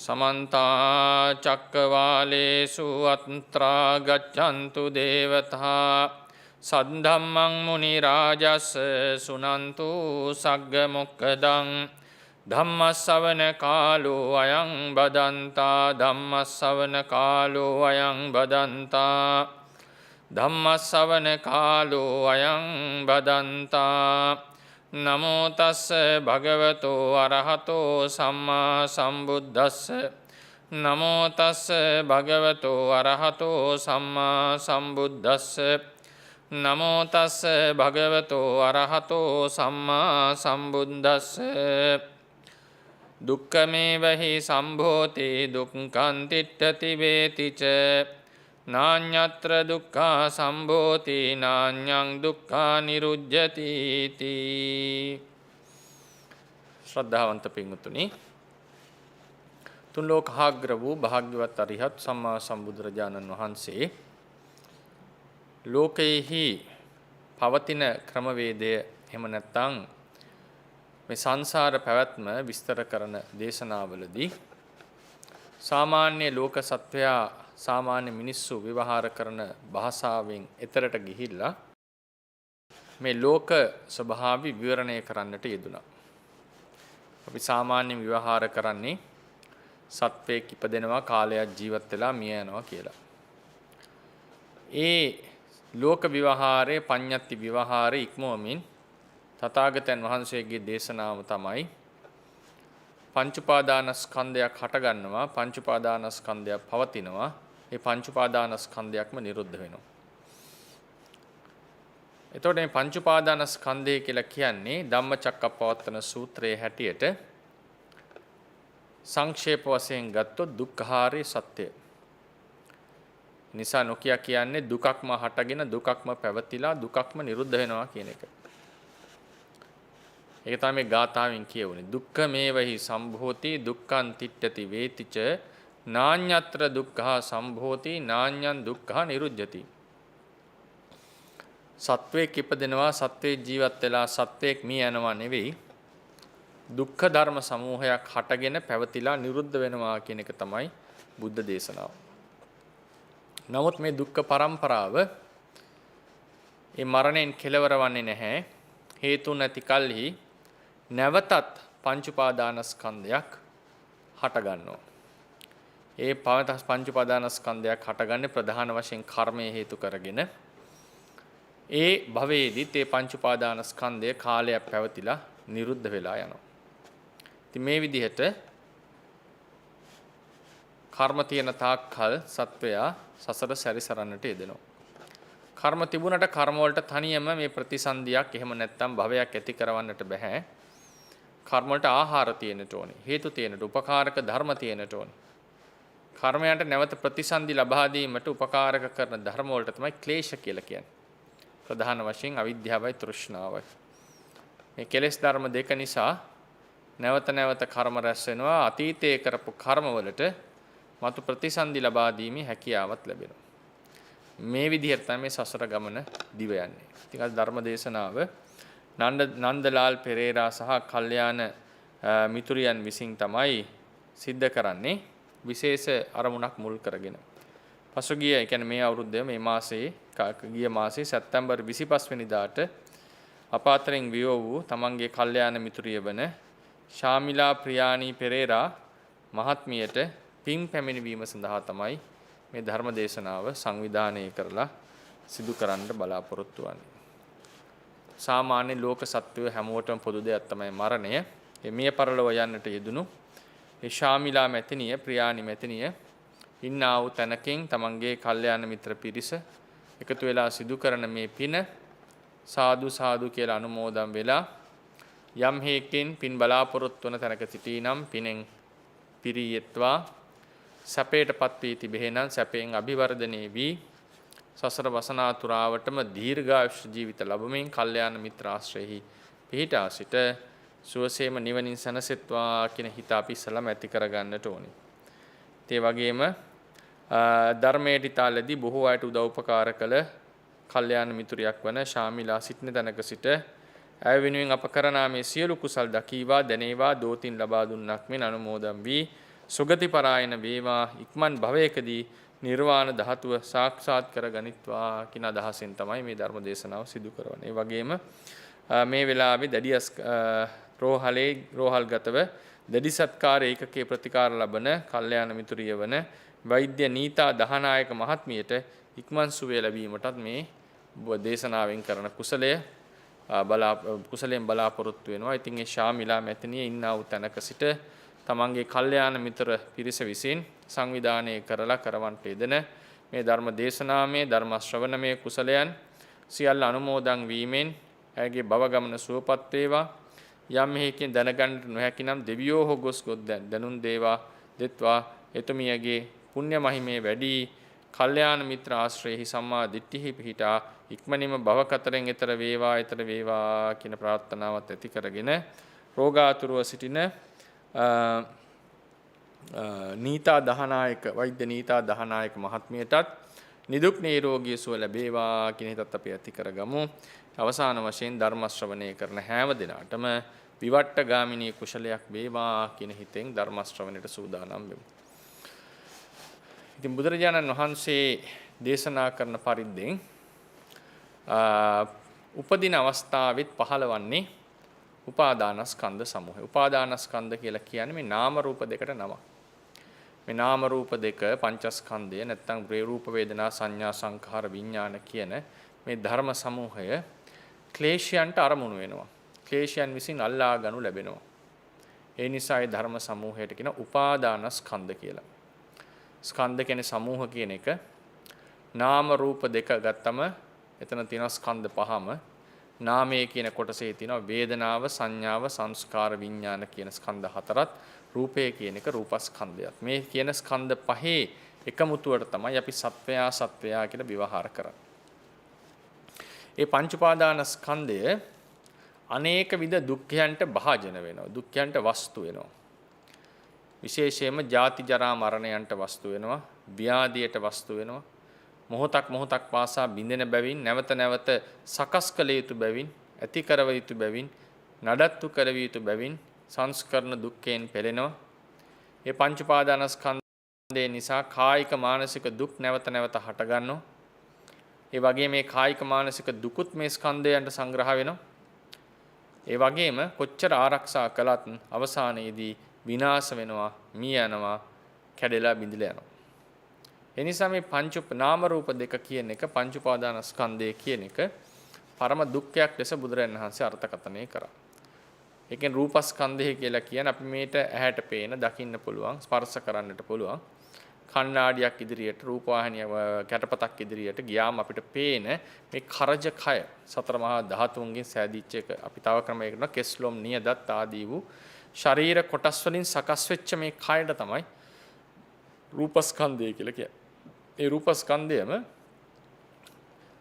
समन्ता चक्रवालेषु अत्रा गच्छन्तु देवता सद्धम्मं मुनिराजस्य सुनन्तु सग्गमुक्खदं धम्मश्रवण कालो अयं बदन्ता धम्मश्रवण कालो अयं बदन्ता धम्मश्रवण कालो अयं बदन्ता नमो तस्स भगवतो अरहतो सम्मा सम्बुद्धस्स नमो तस्स भगवतो अरहतो सम्मा सम्बुद्धस्स नमो तस्स भगवतो अरहतो सम्मा सम्बुद्धस्स दुःखमेव हि सम्भोति दुःखं तिष्ठति वेति च नान्यत्र दुःखा सम्भोति नान्यं दुःखा निरुज्यति इति. ශ්‍රද්ධාවන්ත පින්වතුනි, තුන් ලෝකාග්‍ර වූ භාග්‍යවත් අරිහත් සම්මා සම්බුදුරජාණන් වහන්සේ ලෝකයේහි පවතින ක්‍රමවේදය එහෙම නැත්නම් මේ සංසාර පැවැත්ම විස්තර කරන දේශනාවලදී සාමාන්‍ය ලෝක සත්වයා සාමාන්‍ය මිනිස්සු විවහාර කරන භාෂාවෙන් එතරට ගිහිල්ලා මේ ලෝක ස්වභාවය විවරණය කරන්නට යෙදුණා. අපි සාමාන්‍ය විවහාර කරන්නේ සත්වයෙක් ඉපදෙනවා කාලයක් ජීවත් වෙලා මිය යනවා කියලා. ඒ ලෝක විවහාරයේ පඤ්ඤත්ති විවහාරයේ ඉක්මවමින් තථාගතයන් වහන්සේගේ දේශනාව තමයි පංච උපාදානස්කන්ධයක් හටගන්නවා, පංච උපාදානස්කන්ධයක් පවතිනවා, ඒ පංච උපාදානස්කන්ධයක්ම නිරුද්ධ වෙනවා. එතකොට මේ පංච උපාදානස්කන්ධය කියලා කියන්නේ ධම්මචක්කප්පවත්තන සූත්‍රයේ හැටියට සංක්ෂේප වශයෙන් ගත්තොත් දුක්ඛාරය සත්‍යය. නිසා නොකිය කියන්නේ දුකක්ම හටගෙන දුකක්ම පැවතිලා දුකක්ම නිරුද්ධ වෙනවා කියන එක. ඒක තමයි මේ ගාථාවෙන් කියවුනේ. දුක්ඛමේවහි සම්භෝති දුක්ඛං තිට්ඨති වේතිච නාඤ්ඤත්‍ර දුක්ඛා සම්භෝති නාඤ්ඤං දුක්ඛා නිරුද්ධති. සත්වයක් ඉපදෙනවා, සත්වයේ ජීවත් වෙලා සත්වයක් මිය යනවා නෙවෙයි. දුක්ඛ ධර්ම සමූහයක් හටගෙන පැවතිලා නිරුද්ධ වෙනවා කියන එක තමයි බුද්ධ දේශනාව. නමුත් මේ දුක්ඛ පරම්පරාව ඒ මරණයෙන් කෙලවර වන්නේ නැහැ. හේතු නැති කල්හි නැවතත් පංච උපාදානස්කන්ධයක් හට ගන්නවා. ඒ පංච උපාදානස්කන්ධයක් හටගන්නේ ප්‍රධාන වශයෙන් කර්මය හේතු කරගෙන. ඒ භවයේදී තේ පංච උපාදානස්කන්ධය කාලයක් පැවතිලා නිරුද්ධ වෙලා යනවා. ඉතින් මේ විදිහට කර්ම තියෙන තාක්කල් සත්වයා සසර සැරිසරන්නට යෙදෙනවා. කර්ම තිබුණට කර්ම වලට තනියම මේ ප්‍රතිසන්දියක් එහෙම නැත්නම් භවයක් ඇති කරවන්නට බෑ. කර්ම වලට ආහාර තියෙන්නට ඕනේ. හේතු තියෙන්නට, උපකාරක ධර්ම තියෙන්නට ඕනේ. කර්මයන්ට නැවත ප්‍රතිසන්දි ලබා දීමට උපකාරක කරන ධර්ම වලට තමයි ක්ලේශ කියලා කියන්නේ. ප්‍රධාන වශයෙන් අවිද්‍යාවයි තෘෂ්ණාවයි. මේ කෙලෙස් ධර්ම දෙක නිසා නැවත නැවත කර්ම රැස් වෙනවා. අතීතයේ කරපු කර්ම වලට මතු ප්‍රතිසන්දි ලබා දීමේ හැකියාවක් ලැබෙනවා. මේ විදිහට තමයි සසර ගමන දිව යන්නේ. ඉතින් අද ධර්ම දේශනාව නන්දලාල් පෙරේරා සහ කල්යාණ මිතුරියන් විසින් තමයි සිද්ධ කරන්නේ, විශේෂ අරමුණක් මුල් කරගෙන. පසුගිය, ඒ කියන්නේ මේ අවුරුද්දේ මේ මාසයේ ගිය මාසයේ සැප්තැම්බර් 25 වෙනිදාට අප අතරින් වියෝ වූ තමන්ගේ කල්යාණ මිතුරිය වන ශාමිලා ප්‍රියානී පෙරේරා මහත්මියට පින් පැමිණවීම සඳහා තමයි මේ ධර්ම දේශනාව සංවිධානය කරලා සිදු කරන්න බලාපොරොත්තු වෙන්නේ. සාමාන්‍ය ලෝක සත්වය හැමෝටම පොදු දෙයක් තමයි මරණය. මේ පරලොව යන්නට යෙදුණු ඒ ශාමිලා මැතිනිය, ප්‍රියානි මැතිනිය ඉන්නා වූ තැනකින් තමන්ගේ කල්යාණ මිත්‍ර පිරිස එකතු වෙලා සිදු කරන මේ පින සාදු සාදු කියලා අනුමෝදන් වෙලා යම් හේකින් පින් බලාපොරොත්තු වන තැනක සිටීනම් පිනෙන් පිරියෙත්වා, සැපයටපත් වී තිබෙහෙනම් සැපයෙන් අභිවර්ධනයේ වී සසර වසනාතුරාවටම දීර්ඝායුෂ ජීවිත ලැබමින් කල්යාණ මිත්‍ර ආශ්‍රයෙහි පිහිටා සිට සුවසේම නිවනින් සැනසෙත්වා කියන හිත අපි ඉස්සලම ඇති කරගන්නට ඕනේ. ඒ වගේම ධර්මයේ දිතාලදී බොහෝ අයට උදව් උපකාර කළ කල්යාණ මිතුරියක් වන ශාමිලා සිටින තැනක සිට ඇය වෙනුවෙන් අප කරනා මේ සියලු කුසල් දකීවා දැනේවා දෝතින් ලබා දුන්නක් මෙන් අනුමෝදන් වී සුගති පරායන වේවා ඉක්මන් භවයකදී නිර්වාණ ධාතුව සාක්ෂාත් කර ගනිත්වා කියන අදහසෙන් තමයි මේ ධර්ම දේශනාව සිදු කරන්නේ. ඒ වගේම මේ වෙලාවේ දැඩි රෝහල්ගතව දැඩි සත්කාර ඒකකයේ ප්‍රතිකාර ලබන කල්යාණ මිතුරිය වන වෛද්‍ය නීතා දහනායක මහත්මියට ඉක්මන් සුවය ලැබීමටත් මේ දේශනාවෙන් කරන කුසලයෙන් බලාපොරොත්තු වෙනවා. ඉතින් ඒ ශාමිලා මැතිණිය ඉන්නා වූ තැනක සිට තමන්ගේ කල්යාණ මිත්‍ර පිරිස විසින් සංවිධානය කරලා කරවන්ට යෙදෙන මේ ධර්ම දේශනාමය ධර්ම ශ්‍රවණමය කුසලයන් සියල්ල අනුමෝදන් වීමෙන් ඇගේ භව ගමන සුවපත් වේවා. යම් හේකින් දැනගන්නට නොහැකි නම් දෙවියෝ හෝ ගොස් දැනුම් දේවා දෙත්වා එතුමියගේ පුණ්‍ය මහිමේ වැඩි කල්යාණ මිත්‍ර ආශ්‍රයෙහි සම්මා දිට්ඨිහි පිහිටා ඉක්මනින්ම භව කතරෙන් ඈතර වේවා කියන ප්‍රාර්ථනාවත් ඇති කරගෙන රෝගාතුරව සිටින වෛද්‍ය නීතා දහනායක මහත්මියටත් නිදුක් නිරෝගී සුව ලැබේවා කියන හිතත් අපි ඇති කරගමු. අවසාන වශයෙන් ධර්ම ශ්‍රවණය කරන හැම දිනාටම විවට්ට ගාමිනී කුශලයක් වේවා කියන හිතෙන් ධර්ම ශ්‍රවණයට සූදානම් වෙමු. ඉතින් බුදුරජාණන් වහන්සේ දේශනා කරන පරිද්දෙන් උපදින අවස්ථාවෙත් පහළවන්නේ උපාදානස්කන්ධ සමූහය. උපාදානස්කන්ධ කියලා කියන්නේ මේ නාම රූප දෙකට නමක්. මේ නාම රූප දෙක පංචස්කන්ධය නැත්නම් රූප වේදනා සංඥා සංඛාර විඥාන කියන මේ ධර්ම සමූහය ක්ලේශයන්ට අරමුණු වෙනවා. ක්ලේශයන් විසින් අල්ලා ගනු ලැබෙනවා. ඒ නිසා ඒ ධර්ම සමූහයට කියන උපාදානස්කන්ධ කියලා. ස්කන්ධ කියන්නේ සමූහ කියන එක. නාම රූප දෙක ගත්තම එතන තියෙන ස්කන්ධ පහම නාමයේ කියන කොටසේ තියෙනවා වේදනාව සංඥාව සංස්කාර විඥාන කියන ස්කන්ධ හතරත් රූපය කියන එක රූපස්කන්ධයත්. මේ කියන ස්කන්ධ පහේ එකමුතුවට තමයි අපි සත්වයා කියලා විවහාර කරන්නේ. ඒ පංච උපාදාන ස්කන්ධය අනේක විද දුක්ඛයන්ට භාජන වෙනවා. දුක්ඛයන්ට වස්තු වෙනවා. විශේෂයෙන්ම ජාති ජරා මරණයන්ට වස්තු වෙනවා. ව්‍යාධියට වස්තු වෙනවා. මොහොතක් පාසා බිඳෙන බැවින් නැවත නැවත සකස් කළ යුතු බැවින් ඇති කරව යුතු බැවින් නඩත්තු කරවිය යුතු බැවින් සංස්කරණ දුක්ඛයෙන් පෙළෙනවා. මේ පංච උපාදානස්කන්ධය නිසා කායික මානසික දුක් නැවත නැවත හට ගන්නවා. ඒ වගේම මේ කායික මානසික දුකුත් මේ ස්කන්ධයන්ට සංග්‍රහ වෙනවා. ඒ වගේම කොච්චර ආරක්ෂා කළත් අවසානයේදී විනාශ වෙනවා, මිය යනවා, කැඩෙලා බිඳිලා යනවා. ඒ නිසා මේ නාම රූප දෙක කියන එක පංච උපාදානස්කන්ධය කියන එක පරම දුක්ඛයක් ලෙස බුදුරජාණන් වහන්සේ අර්ථකථනය කරා. ඒකෙන් රූපස්කන්ධය කියලා කියන්නේ අපි මේට ඇහැට පේන, දකින්න පුළුවන්, ස්පර්ශ කරන්නට පුළුවන් කණ්ණාඩියක් ඉදිරියට රූපවාහිනිය කැටපතක් ඉදිරියට ගියාම අපිට පේන මේ කරජ කය සතර මහා ධාතුන්ගෙන් සෑදිච්ච එක අපි තව ක්‍රමයකට කරනවා කෙස්ලොම් නියදත් ආදී වූ ශරීර කොටස් වලින් සකස් වෙච්ච මේ කයඩ තමයි රූපස්කන්ධය කියලා කියන්නේ. ඒ රූපස්කන්ධයම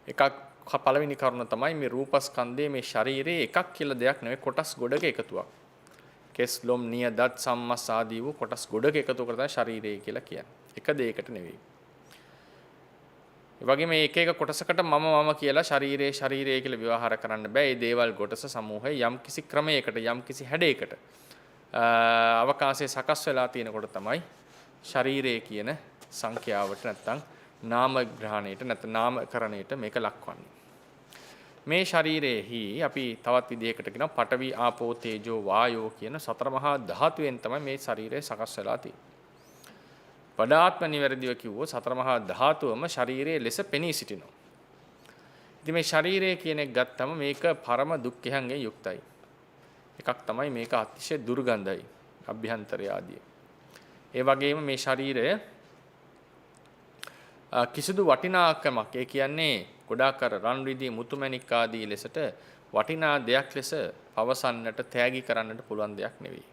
එකක් පළවෙනි කරුණ තමයි මේ රූපස්කන්ධයේ මේ ශරීරයේ එකක් කියලා දෙයක් නෙවෙයි කොටස් ගොඩක එකතුවක්. කෙස්ලොම් නියදත් සම්මස් ආදී වූ කොටස් ගොඩක එකතු කරලා ශරීරය කියලා කියන්නේ. එක දෙයකට නෙවෙයි. ඒ වගේම මේ එක එක කොටසකට මම කියලා ශරීරය කියලා විවහාර කරන්න බෑ. මේ දේවල් කොටස සමූහය යම් කිසි ක්‍රමයකට යම් කිසි හැඩයකට අවකාශයේ සකස් වෙලා තියෙනකොට තමයි ශරීරය කියන සංඛ්‍යාවට නැත්තම් නාම ග්‍රහණයට නැත්නම් නාමකරණයට මේක ලක්වන්නේ. මේ ශරීරයේහි අපි තවත් විදිහකට කියනවා පඨවි ආපෝ තේජෝ වායෝ කියන සතර මහා ධාතුවෙන් තමයි මේ ශරීරය සකස් වෙලා තියෙන්නේ. වඩාත්ම නිවැරදිව කිව්වොත් සතර මහා ධාතුවම ශරීරයේ ලෙස පෙනී සිටිනවා. ඉතින් මේ ශරීරය කියන එක ගත්තම මේක පරම දුක්ඛයන්ගෙන් යුක්තයි. එකක් තමයි මේක අතිශය දුර්ගන්ධයි අභ්‍යන්තරය ආදී. ඒ වගේම මේ ශරීරය කිසිදු වටිනාකමක් ඒ කියන්නේ ගොඩාක් අර රන් රිදී මුතුමැණික් ආදී ලෙසට වටිනා දෙයක් ලෙස පවසන්නට තෑගි කරන්නට පුළුවන් දෙයක් නෙවෙයි.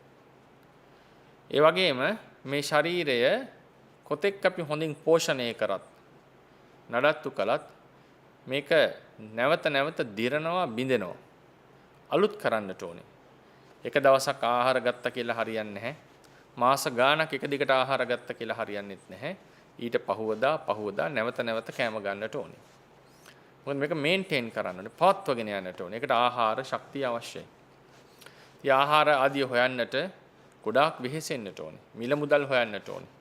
ඒ වගේම මේ ශරීරය කොතෙක් අපි හොඳින් පෝෂණය කරත් නඩත්තු කළත් මේක නැවත නැවත දිරනවා බිඳෙනවා. අලුත් කරන්නට ඕනේ. එක දවසක් ආහාර ගත්ත කියලා හරියන්නේ නැහැ. මාස ගාණක් එක දිගට ආහාර ගත්ත කියලා හරියන්නේත් නැහැ. ඊට පහුවදා නැවත නැවත කැම ගන්නට ඕනේ. මොකද මේක මේන්ටේන් කරන්න ඕනේ, පවත්වගෙන යන්නට ඕනේ. ඒකට ආහාර ශක්තිය අවශ්‍යයි. ඉතින් ආහාර ආදී හොයන්නට ගොඩාක් වෙහෙසෙන්නට ඕනේ. මිල මුදල් හොයන්නට ඕනේ.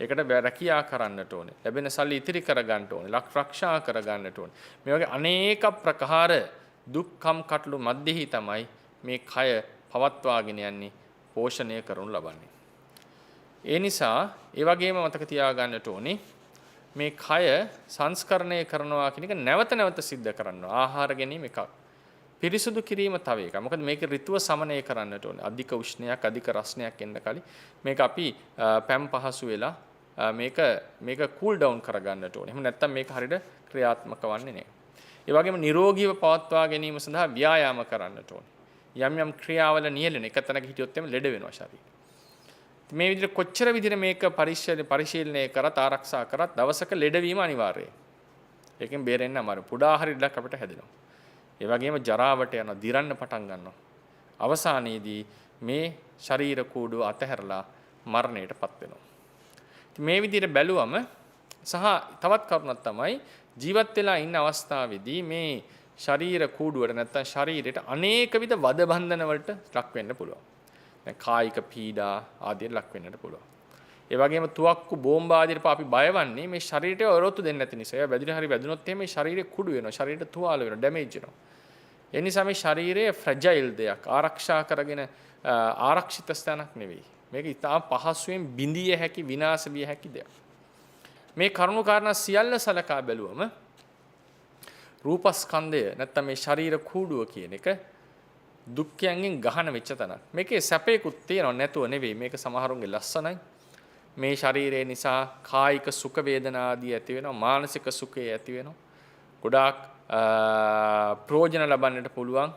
ඒකට රැකියා කරන්නට ඕනේ. ලැබෙන සල්ලි ඉතිරි කරගන්න ඕනේ. රක්ෂා කරගන්නට ඕනේ. මේ වගේ අනේක ප්‍රකාර දුක්ඛම් කටළු මැදෙහි තමයි මේ කය පවත්වාගෙන යන්නේ, පෝෂණය කරනු ලබන්නේ. ඒ නිසා ඒ වගේම මතක තියාගන්නට ඕනේ මේ කය සංස්කරණය කරනවා කියන එක නැවත නැවත සිද්ධ කරනවා. ආහාර ගැනීම එකක්. පිරිසුදු කිරීම තව එකක්. මොකද මේක ඍතුව සමනය කරන්නට ඕනේ. අධික උෂ්ණයක්, අධික රස්නයක් එන්න කලින් මේක අපි පැම් පහසු වෙලා මේක කූල් ඩවුන් කරගන්නට ඕනේ. එහෙම නැත්නම් මේක හරියට ක්‍රියාත්මක වන්නේ නැහැ. ඒ වගේම නිරෝගීව පවත්වා ගැනීම සඳහා ව්‍යායාම කරන්නට ඕනේ. යම් යම් ක්‍රියාවල නියැලෙන එක තැනක හිටියොත් එimhe ලෙඩ වෙනවා ශරීරය. මේ විදිහට කොච්චර විදිහට මේක පරිශීලනය කරත් ආරක්ෂා කරත් දවසක ලෙඩවීම අනිවාර්යයි. ඒකෙන් බේරෙන්න අමාරුයි. පුඩා හරි ඉඩක් අපිට හැදෙනවා. ඒ වගේම ජරාවට යන දිරන්න පටන් ගන්නවා. අවසානයේදී මේ ශරීර කූඩුව අතහැරලා මරණයටපත් වෙනවා. මේ විදිහට බැලුවම සහ තවත් කරුණක් තමයි ජීවත් වෙලා ඉන්න අවස්ථාවේදී මේ ශරීර කූඩුවට නැත්තම් ශරීරයට අනේක විද වද බන්ධන වලට ලක් වෙන්න පුළුවන්. දැන් කායික පීඩා ආදියට ලක් වෙන්නට පුළුවන්. ඒ වගේම තුවක්කු බෝම්බ ආදියට අපි බයවන්නේ මේ ශරීරයට ඔරොත්තු දෙන්නේ නැති නිසා. ඒ වැදින හරි වැදුනොත් එහෙම මේ ශරීරය කුඩු වෙනවා. ශරීරයට තුවාල වෙනවා, ඩැමේජ් වෙනවා. ඒ නිසා මේ ශරීරය ෆ්‍රැජයිල් දෙයක්. ආරක්ෂා කරගෙන ආරක්ෂිත ස්ථානක් නෙවෙයි. මේක ඉතාම පහසුවෙන් බිඳිය හැකි, විනාශ විය හැකි දෙයක්. මේ කරුණු කාරණා සියල්ල සලකා බැලුවම රූපස්කන්ධය නැත්තම් මේ ශරීර කූඩුව කියන එක දුක්ඛයන්ගෙන් ගහන වෙච්ච තැනක්. මේකේ සැපේකුත් තියෙනව නැතුව නෙවෙයි. මේක සමහරුන්ගේ ලස්සනයි. මේ ශරීරය නිසා කායික සුඛ වේදනා ආදී ඇති වෙනවා, මානසික සුඛය ඇති වෙනවා. ගොඩාක් ප්‍රයෝජන ලබන්නට පුළුවන්,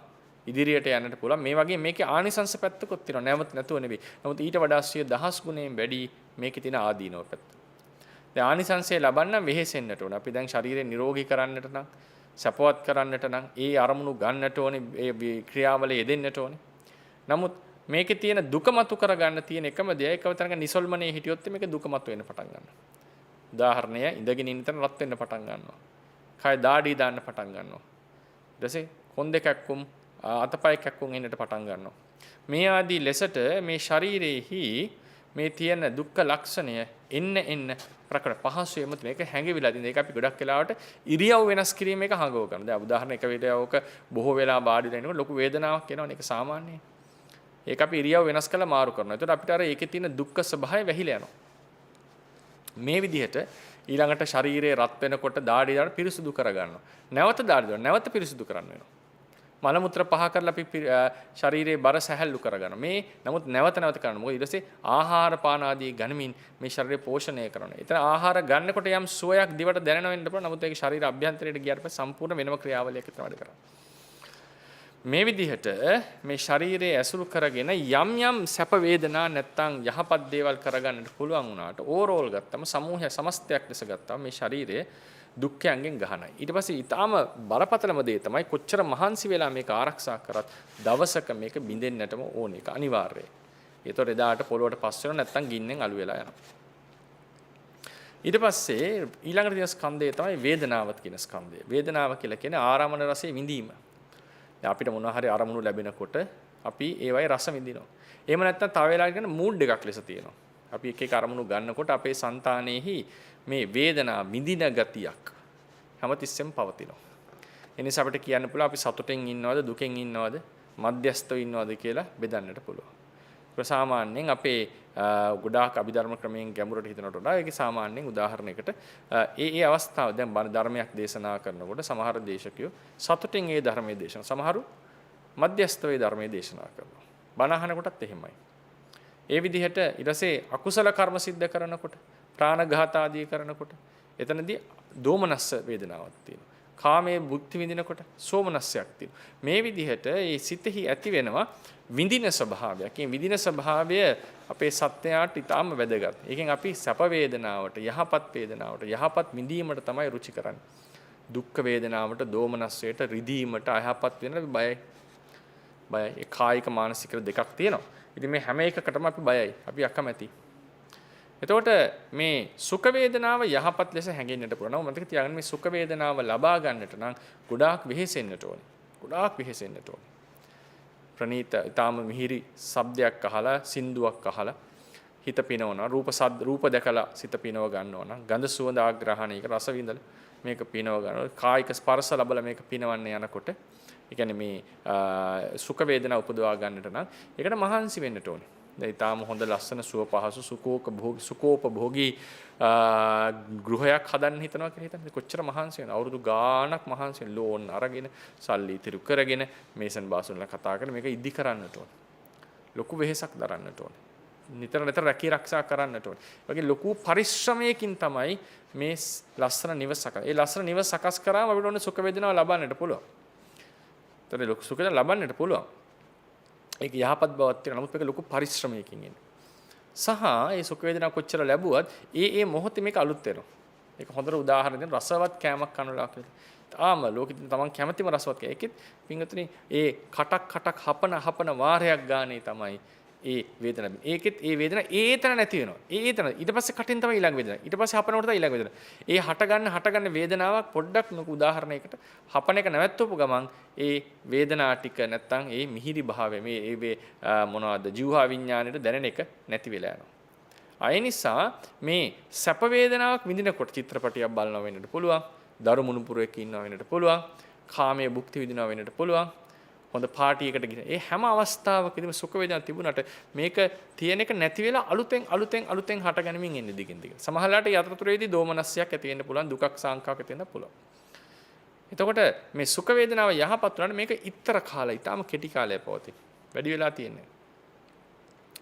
ඉදිරියට යන්නට පුළුවන්. මේ වගේ මේකේ ආනිසංස පැත්තකුත් තියෙනවා. නැවත නැතුව නෙවෙයි. නමුත් ඊට වඩා 100,000 ගුණයෙන් වැඩි මේකේ තියෙන ආදීනව පැත්ත. දැන් ආනිසංසය ලබන්න වෙහෙසෙන්නට ඕන. අපි දැන් ශරීරය නිරෝගී කරන්නට නම්, සපවත් කරන්නට නම් ඒ අරමුණු ගන්නට ඕනේ, ඒ ක්‍රියාවල යෙදෙන්නට ඕනේ. නමුත් මේකේ තියෙන දුක මතු කරගන්න තියෙන එකම දේ එකව තරඟ නිසල්මනේ හිටියොත් මේක දුක මතු වෙන්න පටන් ගන්නවා. උදාහරණය ඉඳගෙන ඉන්න තැන රත් වෙන්න පටන් ගන්නවා. කය දාඩි දාන්න පටන් ගන්නවා. ඊට පස්සේ කොන් දෙකක්කුම් අතපය කැක්කුම් එන්නට පටන් ගන්නවා. මේ ආදී ලෙසට මේ ශරීරයේහි මේ තියෙන දුක්ඛ ලක්ෂණය එන්න ප්‍රකට පහසුවෙම මේක හැඟවිලා තියෙන. ඒක අපි ගොඩක් වෙලාවට ඉරියව් වෙනස් කිරීම එක හංගව ගන්නවා. දැන් උදාහරණ එක වේලාවක බොහෝ වෙලා බාඩිලා ඉනකොට ලොකු වේදනාවක් එනවනේ. ඒක සාමාන්‍යයි. ඒක අපි ඉරියව් වෙනස් කරලා මාරු කරනවා. එතකොට අපිට අර ඒකේ තියෙන දුක්ඛ ස්වභාවය වැහිලා යනවා. මේ විදිහට ඊළඟට ශරීරයේ රත් වෙනකොට දාඩි දාන පිරිසුදු කරගන්නවා. නැවත දාඩි දාන නැවත පිරිසුදු කරන්න වෙනවා. මල මුත්‍ර පහ කරලා අපි ශරීරයේ බර සැහැල්ලු කරගන්නවා. මේ නමුත් නැවත කරනවා. මොකද ඊට පස්සේ ආහාර පාන ආදී ගනිමින් මේ ශරීරය පෝෂණය කරනවා. එතන ආහාර ගන්නකොට යම් සුවයක් දිවට දැනෙන වෙන්න පුළුවන්. නමුත් ඒක ශරීර අභ්‍යන්තරයට ගියාට පස්සේ සම්පූර්ණ වෙනම ක්‍රියාවලියක් විතර වැඩ කරනවා. මේ විදිහට මේ ශරීරයේ ඇසුරු කරගෙන යම් සැප වේදනා නැත්තම් යහපත් දේවල් කරගන්නට පුළුවන් වුණාට ඕවරෝල් ගත්තම සමූහය සමස්තයක් ලෙස ගත්තම මේ ශරීරය දුක්ඛයන්ගෙන් ගහනයි. ඊට පස්සේ ඊටාම බරපතලම දේ තමයි කොච්චර මහන්සි වෙලා මේක ආරක්ෂා කරත් දවසක මේක බිඳෙන්නටම ඕන එක අනිවාර්යයි. ඒතකොට එදාට පොළොවට පස් වෙනවා නැත්තම් ගින්නෙන් අළු වෙලා යනවා. ඊට පස්සේ ඊළඟට තියෙන ස්කන්ධය තමයි වේදනාවත් කියන ස්කන්ධය. වේදනාව කියලා කියන්නේ ආරාමන රසයේ විඳීම. දැන් අපිට මොනවා හරි අරමුණු ලැබෙනකොට අපි ඒවයි රස විඳිනවා. එහෙම නැත්නම් තව වෙලාවකට කියන මූඩ් එකක් ලෙස තියෙනවා. අපි එක අරමුණු ගන්නකොට අපේ సంతානෙහි මේ වේදනා විඳින ගතියක් හැමතිස්සෙම පවතිනවා. ඒ නිසා අපිට කියන්න පුළුවන් අපි සතුටෙන් ඉන්නවද දුකෙන් ඉන්නවද මධ්‍යස්ථව ඉන්නවද කියලා බෙදන්නට පුළුවන්. සාමාන්‍යයෙන් අපේ ගොඩාක් අභිධර්ම ක්‍රමයෙන් ගැඹුරට හිතනකොට වඩා ඒකේ සාමාන්‍යයෙන් උදාහරණයකට ඒ අවස්ථාව දැන් බණ ධර්මයක් දේශනා කරනකොට සමහර දේශකයෝ සතුටින් ඒ ධර්මයේ දේශන සමහරු මධ්‍යස්ථවේ ධර්මයේ දේශනා කරනවා. බණ අහනකොටත් එහෙමයි. ඒ විදිහට ඊටසේ අකුසල කර්ම સિદ્ધ කරනකොට ප්‍රාණඝාත ආදී කරනකොට එතනදී දෝමනස්ස වේදනාවක් තියෙනවා. කාමයේ භුක්ති විඳිනකොට සෝමනස්සයක් තියෙනවා. මේ විදිහට මේ සිතෙහි ඇති වෙනවා විඳින ස්වභාවයක්. මේ විඳින ස්වභාවය අපේ සත්‍යයට ඊටාම වැදගත්. ඒකෙන් අපි සැප වේදනාවට, යහපත් වේදනාවට, යහපත් විඳීමට තමයි රුචි කරන්නේ. දුක්ඛ වේදනාවට, දෝමනස්සයට, රිදීමට, අයහපත් වෙන බයයි. ඒ කායික මානසික දෙකක් තියෙනවා. ඉතින් මේ හැම එකකටම අපි බයයි. අපි අකමැති. එතකොට මේ සුඛ වේදනාව යහපත් ලෙස හැඟෙන්නට පුළුවන්. මතක තියාගන්න මේ සුඛ වේදනාව ලබා ගන්නට නම් ගොඩාක් වෙහෙසෙන්නට ඕනේ. ගොඩාක් වෙහෙසෙන්නට ඕනේ. ප්‍රනීත ඊටාම මිහිරි ශබ්දයක් අහලා සින්දුවක් අහලා හිත පිනවනවා. රූප දැකලා සිත පිනව ගන්නවා නම් ගඳ සුවඳ ආග්‍රහණයක රස විඳලා මේක පිනව ගන්නවා. කායික ස්පර්ශ ලැබලා මේක පිනවන්න යනකොට ඒ කියන්නේ මේ සුඛ වේදනා උපදවා ගන්නට නම් ඒකට මහන්සි වෙන්නට ඕනේ. දැන් ඊටාම හොඳ ලස්සන සුව පහසු සුඛෝපභෝගී ගෘහයක් හදන්න හිතනවා කියලා හිතන්න. කොච්චර මහන්සි වෙනවද? අවුරුදු ගාණක් මහන්සි වෙන ලෝන් අරගෙන සල්ලි ඉතිරි කරගෙන මේසන් බාසුන්ලා කතා කරගෙන මේක ඉදි කරන්නට ඕනේ. ලොකු වෙහෙසක් දරන්නට ඕනේ. නිතර රැකී ආරක්ෂා කරන්නට ඕනේ. වගේ ලොකු පරිශ්‍රමයකින් තමයි මේ ලස්සන නිවස සකස්. ඒ ලස්සන නිවස සකස් කරාම අපිට ඕනේ සුඛ වේදනාව ලබන්නට පුළුවන්. ඒතර ලොකු සුඛ වේදනාව ලබන්නට පුළුවන්. ඒක යහපත් බවක් තියෙනවා. නමුත් මේක ලොකු පරිශ්‍රමයකින් එන්නේ. සහ ඒ සුඛ වේදනාව කොච්චර ලැබුවත් ඒ මොහොතේ මේක අලුත් වෙනවා. ඒක හොඳට උදාහරණ දෙන්න රසවත් කෑමක් කනවා කියලා. තාම ලෝකෙත් තමන් කැමතිම රසවත් කෑ. ඒකෙත් පින්වතුනි ඒ කටක් හපන වාරයක් ගානේ තමයි ඒ වේදනාව. ඒකෙත් ඒ වේදනාව ඒතන නැති වෙනවා. ඒතන ඊට පස්සේ කටින් තමයි ඊළඟ වේදනාව. ඊට පස්සේ හපනකොට තමයි ඊළඟ වේදනාව. ඒ හටගන්න වේදනාවක් පොඩ්ඩක් නුක උදාහරණයකට හපන එක නැවැත්වපු ගමන් ඒ වේදනා ටික නැත්තම් ඒ මිහිරි භාවය මේ මොනවද ජීවහා විඥාණයට දැනෙන එක නැති වෙලා යනවා. අය නිසා මේ සැප වේදනාවක් විඳිනකොට චිත්‍රපටියක් බලනවා වෙන්නට පුළුවන්. දරු මුණුපුරයක ඉන්නවා වෙන්නට පුළුවන්. කාමයේ භුක්ති විඳිනවා වෙන්නට පුළුවන්. හොඳ පාටි එකකට ගිහින් ඒ හැම අවස්ථාවකදීම සුඛ වේදනා තිබුණාට මේක තියෙන එක නැති වෙලා අලුතෙන් හටගනිමින් එන්නේ දිගින් දිගට. සමහරවිට යතරතුරේදී දෝමනස්යක් ඇති වෙන්න පුළුවන්, දුකක් සාංකාවක් ඇති වෙන්න පුළුවන්. එතකොට මේ සුඛ වේදනාව යහපත් වුණාට මේක ඉතර කාලය, ඊටාම කෙටි කාලයක් පවතින. වැඩි වෙලා තියෙන්නේ.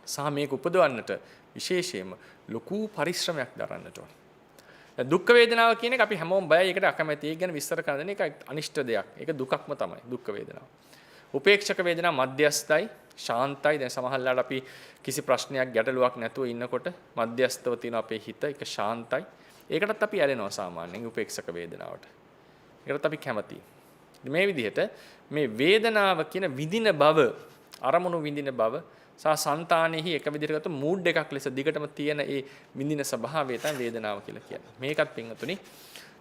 සහ මේක උපදවන්නට විශේෂයෙන්ම ලොකු පරිශ්‍රමයක් දරන්නට ඕනේ. දුක් වේදනාව කියන එක අපි හැමෝම බයයි, ඒකට අකමැති. ඒක ගැන විස්තර කරන එක අනිෂ්ට දෙයක්. ඒක දුකක්ම තමයි දුක් වේදනාව. උපේක්ෂක වේදනා මධ්‍යස්ථයි ශාන්තයි. දැන් සමහරවිට අපි කිසි ප්‍රශ්නයක් ගැටලුවක් නැතුව ඉන්නකොට මධ්‍යස්ථව තියෙන අපේ හිත ඒක ශාන්තයි. ඒකටත් අපි ඇලෙනවා සාමාන්‍යයෙන් උපේක්ෂක වේදනාවට. ඒකටත් අපි කැමතියි. මේ විදිහට මේ වේදනාව කියන විඳින බව, අරමුණු විඳින බව සහ సంతානෙහි එක විදිහකට ගත්ත මූඩ් එකක් ලෙස දිගටම තියෙන ඒ විඳින ස්වභාවය තමයි වේදනාව කියලා කියන්නේ. මේකත් පින්වතුනි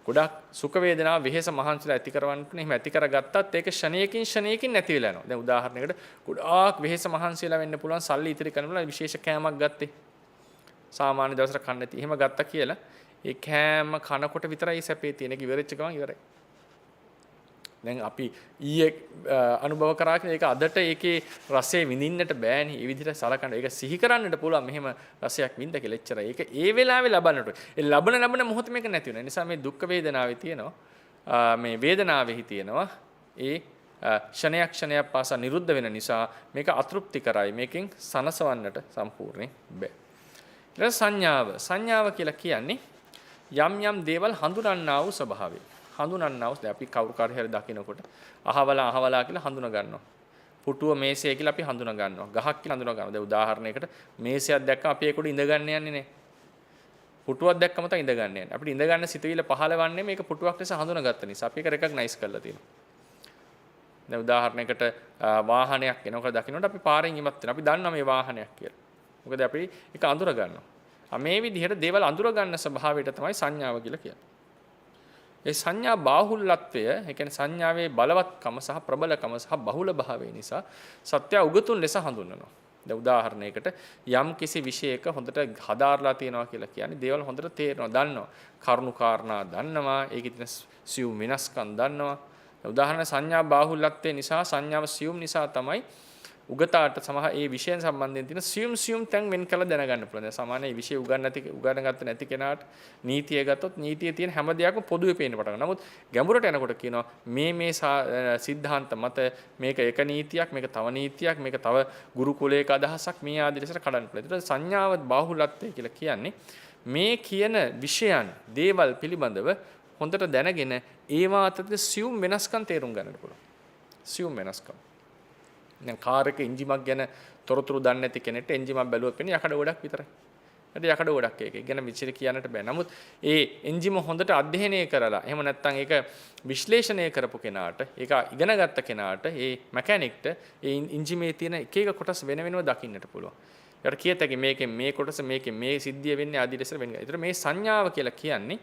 ගොඩක් සුඛ වේදනාව වෙහෙස මහන්සිලා ඇති කරවන්නට එහෙම ඇති කරගත්තත් ඒක ෂණයකින් නැති වෙලා යනවා. දැන් උදාහරණයකට ගොඩාක් වෙහෙස මහන්සිලා වෙන්න පුළුවන් සල්ලි ඉතිරි කරනවා විශේෂ කෑමක් ගත්තේ. සාමාන්‍ය දවසට කන්න නැති. එහෙම ගත්තා කියලා ඒ කෑම කනකොට විතරයි සැපේ තියෙන. ඒක ඉවරෙච්ච ගමන් ඉවරයි. දැන් අපි ඊයේ අනුභව කරා කියන ඒක අදට ඒකේ රසය විඳින්නට බෑනේ. ඒ විදිහට සලකන්න. ඒක සිහි කරන්නට පුළුවන් මෙහෙම රසයක් විඳ කියලා එච්චරයි. ඒක ඒ වෙලාවේ ලබන්නට. ඒ ලබන මොහොත මේක නැති වෙනවා. ඒ නිසා මේ දුක් වේදනාවේ තියෙනවා මේ වේදනාවේහි තියෙනවා ඒ ක්ෂණයක් පාසා නිරුද්ධ වෙන නිසා මේක අතෘප්ති කරයි. මේකෙන් සනසවන්නට සම්පූර්ණයෙන් බෑ. ඊට සංඥාව කියලා කියන්නේ යම් දේවල් හඳුනන්නා වූ ස්වභාවය. හඳුනන්නා වූ අපි කවුරු කාර්යය දකිනකොට අහවලා කියලා හඳුන ගන්නවා. පුටුව මේසය කියලා අපි හඳුන ගන්නවා. ගහක් කියලා හඳුන ගන්නවා. දැන් උදාහරණයකට මේසයක් දැක්කම අපි ඒකට ඉඳ ගන්න යන්නේ නැහැ. පුටුවක් දැක්කම තමයි ඉඳ ගන්න යන්නේ. අපිට ඉඳ ගන්න සිතුවිල්ල පහළවන්නේ මේක පුටුවක් ලෙස හඳුනගත්ත නිසා. අපි ඒක රෙකග්නයිස් කරලා තියෙනවා. දැන් උදාහරණයකට වාහනයක් එනකොට දකින්නට අපි පාරෙන් ඉමත් වෙනවා. අපි දන්නවා මේ වාහනයක් කියලා. මොකද අපි ඒක අඳුර ගන්නවා. මේ විදිහට දේවල් අඳුර ගන්න ස්වභාවයට තමයි සංඥාව කියලා කියන්නේ. ඒ සංඥා බාහුල්‍යත්වය, ඒ කියන්නේ සංඥාවේ බලවත්කම සහ ප්‍රබලකම සහ බහුල භාවය නිසා සත්‍ය උගතුන් ලෙස හඳුන්වනවා. දැන් උදාහරණයකට යම් කිසි විශේෂයක හොඳට හදාarලා තියෙනවා කියලා කියන්නේ දේවල් හොඳට තේරෙනවා, දන්නවා. කරුණු කාරණා දන්නවා, ඒකේ තියෙන සියුම් වෙනස්කම් දන්නවා. උදාහරණ සංඥා බාහුල්‍යත්වය නිසා සංඥාව සියුම් නිසා තමයි උගතාට සමහර ඒ විෂයන් සම්බන්ධයෙන් තියෙන සියුම් තැන් වෙන් කළ දැනගන්න පුළුවන්. දැන් සාමාන්‍ය මේ විෂය උගන්නගත්ත නැති කෙනාට නීතිය ගත්තොත් නීතියේ තියෙන හැම දෙයක්ම පොදුවේ පේන්න පටන් ගන්නවා. නමුත් ගැඹුරට යනකොට කියනවා මේ සිද්ධාන්ත මත මේක එක නීතියක්, මේක තව නීතියක්, මේක තව ගුරුකුලයක අදහසක් මේ ආදී ලෙසට කඩන්න පුළුවන්. ඒකට සංඥාව බාහුලත්වය කියලා කියන්නේ මේ කියන විෂයන් දේවල් පිළිබඳව හොඳට දැනගෙන ඒවා අතර සියුම් වෙනස්කම් තේරුම් ගන්නට පුළුවන්. සියුම් වෙනස්කම්. දැන් කාර් එක එන්ජිමක් ගැන තොරතුරු දන්නේ නැති කෙනෙක්ට එන්ජිමක් බැලුවොත් වෙන්නේ යකඩ ගොඩක් විතරයි. හරි යකඩ ගොඩක් ඒක. ගැන විචාර කියන්නට බෑ. නමුත් ඒ එන්ජිම හොඳට අධ්‍යයනය කරලා එහෙම නැත්නම් ඒක විශ්ලේෂණය කරපු කෙනාට, ඒක ඉගෙනගත්ත කෙනාට, ඒ මැකැනික්ට ඒ එන්ජිමේ තියෙන එක එක කොටස් වෙන වෙනම දකින්නට පුළුවන්. ඒකට කියතකි මේකෙන් මේ කොටස මේකෙන් මේ සිද්ධිය වෙන්නේ ආදී ලෙස වෙනවා. ඒතර මේ සංඥාව කියලා කියන්නේ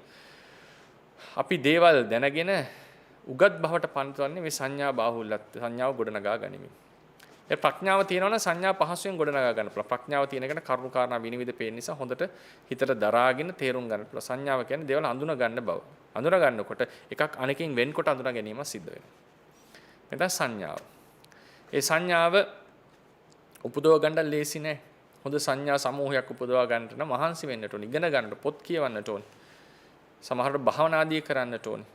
අපි දේවල් දැනගෙන උගත් බවට පන්වන්නේ මේ සංඥා බාහුල්‍යත්වය, සංඥාව ගොඩනගා ගැනීම. ඒ ප්‍රඥාව තියෙනවනම් සංඥා පහසුවෙන් ගොඩනගා ගන්න පුළුවන්. ප්‍රඥාව තියෙන එකට කරුණු කාරණා විනිවිද පේන නිසා හොඳට හිතට දරාගෙන තේරුම් ගන්න පුළුවන්. සංඥාව කියන්නේ දේවල් හඳුනා ගන්න බව. හඳුනා ගන්නකොට එකක් අනෙකින් වෙන්කොට හඳුනා ගැනීම සිද්ධ වෙනවා. එතන සංඥාව. ඒ සංඥාව උපදව ගන්න ලේසි නෑ. හොඳ සංඥා සමූහයක් උපදවා ගන්නට නම් මහන්සි වෙන්නට ඕන. ඉගෙන ගන්නට පොත් කියවන්නට ඕන. සමහරවිට භාවනාදී කරන්නට ඕන.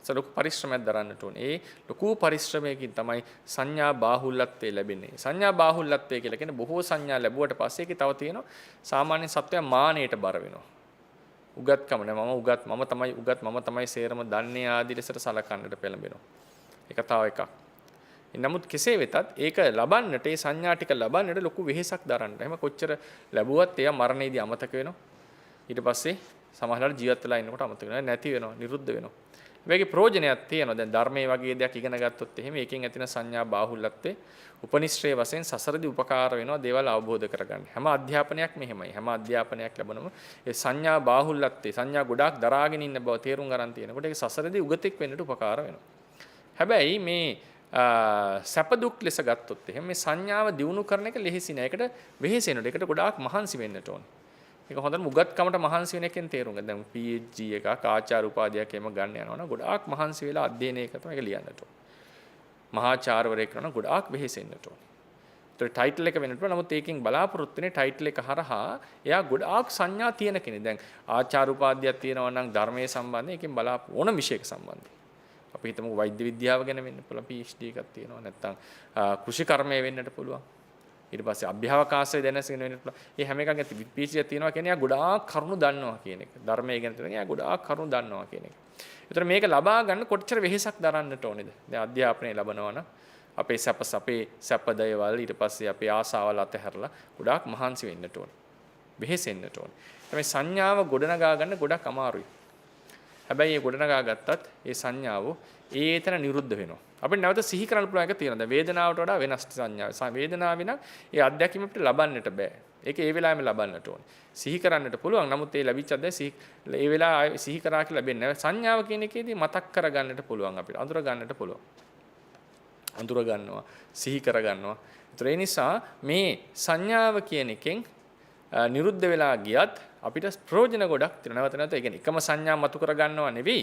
ලොකු පරිශ්‍රමයක් දරන්නට ඕන. ඒ ලොකු පරිශ්‍රමයකින් තමයි සංඥා බාහුල්‍යත්වය ලැබෙන්නේ. සංඥා බාහුල්‍යත්වය කියලා කියන්නේ බොහෝ සංඥා ලැබුවට පස්සේ ඒකේ තව තියෙනවා සාමාන්‍ය සත්වයා මානෙට බර වෙනවා. උගත්කම නෑ මම තමයි සේරම දන්නේ ආදී ලෙසට සලකන්නට පෙළඹෙනවා. ඒක තව එකක්. නමුත් කෙසේ වෙතත් ඒක ලබන්නට ඒ සංඥා ටික ලබන්නට ලොකු වෙහෙසක් දරන්න. එහෙම කොච්චර ලැබුවත් එයා මරණයේදී අමතක වෙනවා. ඊට පස්සේ සමහරවිට ජීවත් වෙලා ඉන්නකොට අමතක වෙනවා. නැති වෙනවා, නිරුද්ධ වෙනවා. මේකේ ප්‍රයෝජනයක් තියෙනවා. දැන් ධර්මයේ වගේ දෙයක් ඉගෙන ගත්තොත් එහෙම ඒකෙන් ඇතින සංඥා බාහුල්‍යත්වයේ උපනිශ්‍රේ වශයෙන් සසරදී උපකාර වෙනවා දේවල් අවබෝධ කරගන්න. හැම අධ්‍යාපනයක්ම එහෙමයි. හැම අධ්‍යාපනයක් ලැබනම ඒ සංඥා බාහුල්‍යත්වයේ සංඥා ගොඩාක් දරාගෙන ඉන්න බව තේරුම් ගන්න තියෙනකොට ඒක සසරදී උගතෙක් වෙන්නට උපකාර වෙනවා. හැබැයි මේ සැප දුක් ලෙස ගත්තොත් එහෙම මේ සංඥාව දියුණු කරන එක ලෙහෙසි නෑ. ඒකට වෙහෙසෙන්නට. ඒකට ගොඩාක් මහන්සි වෙන්නට ඕනේ. ඒක හොඳට මුගත්කමට මහන්සි වෙන එකෙන් තේරුම් ගන්න. දැන් PhD එකක් ආචාර්ය උපාධියක් එහෙම ගන්න යනවා නම් ගොඩාක් මහන්සි වෙලා අධ්‍යයනය කරලා ඒක ලියන්නට ඕන. මහාචාර්යවරයෙක් කරනවා ගොඩාක් වෙහෙසෙන්නට ඕන. ඒතර ටයිටල් එක වෙන්නට ඕන. නමුත් ඒකෙන් බලාපොරොත්තු වෙන්නේ ටයිටල් එක හරහා එයා ගොඩාක් සංඥා තියෙන කෙනෙක්. දැන් ආචාර්ය උපාධියක් තියෙනවා නම් ධර්මයේ සම්බන්ධයෙන් ඒකෙන් ඕන විෂයක සම්බන්ධයෙන්. අපි හිතමු වෛද්‍ය විද්‍යාව ගැන වෙන්න පුළුවන් PhD එකක් තියෙනවා. නැත්නම් කෘෂි කර්මය වෙන්නට පුළුවන්. ඊට පස්සේ අභ්‍යවකාශය දැනගෙන වෙන්න පුළුවන්. මේ හැම එකක් ඇති PhD එකක් තියෙනවා කියන්නේ එයා ගොඩාක් කරුණු දන්නවා කියන එක. ධර්මයේ ගැන තියෙනවා එයා ගොඩාක් කරුණු දන්නවා කියන එක. ඒතර මේක ලබා ගන්න කොච්චර වෙහෙසක් දරන්නට ඕනේද? දැන් අධ්‍යාපනය ලැබනවා නම් අපේ සැප දයවල් ඊට පස්සේ අපේ ආසාවල් අතහැරලා ගොඩාක් මහන්සි වෙන්නට ඕනේ. වෙහෙසෙන්නට ඕනේ. මේ සංඥාව ගොඩනගා ගන්න ගොඩක් අමාරුයි. හැබැයි ඒ ගොඩනගා ගත්තත් ඒ සංඥාව ඒතන නිරුද්ධ වෙනවා. අපිට නැවත සිහි කරන්න පුළුවන් එක තියෙනවා. දැන් වේදනාවට වඩා වෙනස් සංඥාව. වේදනාව විනා ඒ අත්දැකීම අපිට ලබන්නට බෑ. ඒක ඒ වෙලාවෙම ලබන්නට ඕනේ. සිහි කරන්නට පුළුවන්. නමුත් ඒ ලැබිච්ච අත්දැකීම ඒ වෙලාව සිහි කරා කියලා ලැබෙන්නේ නැහැ. සංඥාව කියන එකේදී මතක් කරගන්නට පුළුවන් අපිට. අඳුර ගන්නට පුළුවන්. අඳුර ගන්නවා, සිහි කර ගන්නවා. ඒ නිසා මේ සංඥාව කියන එකෙන් නිරුද්ධ වෙලා ගියත් අපිට ප්‍රයෝජන ගොඩක් තියෙනවා. නැවත නැවත ඒ කියන්නේ එකම සංඥා මතු කර ගන්නව නෙවෙයි.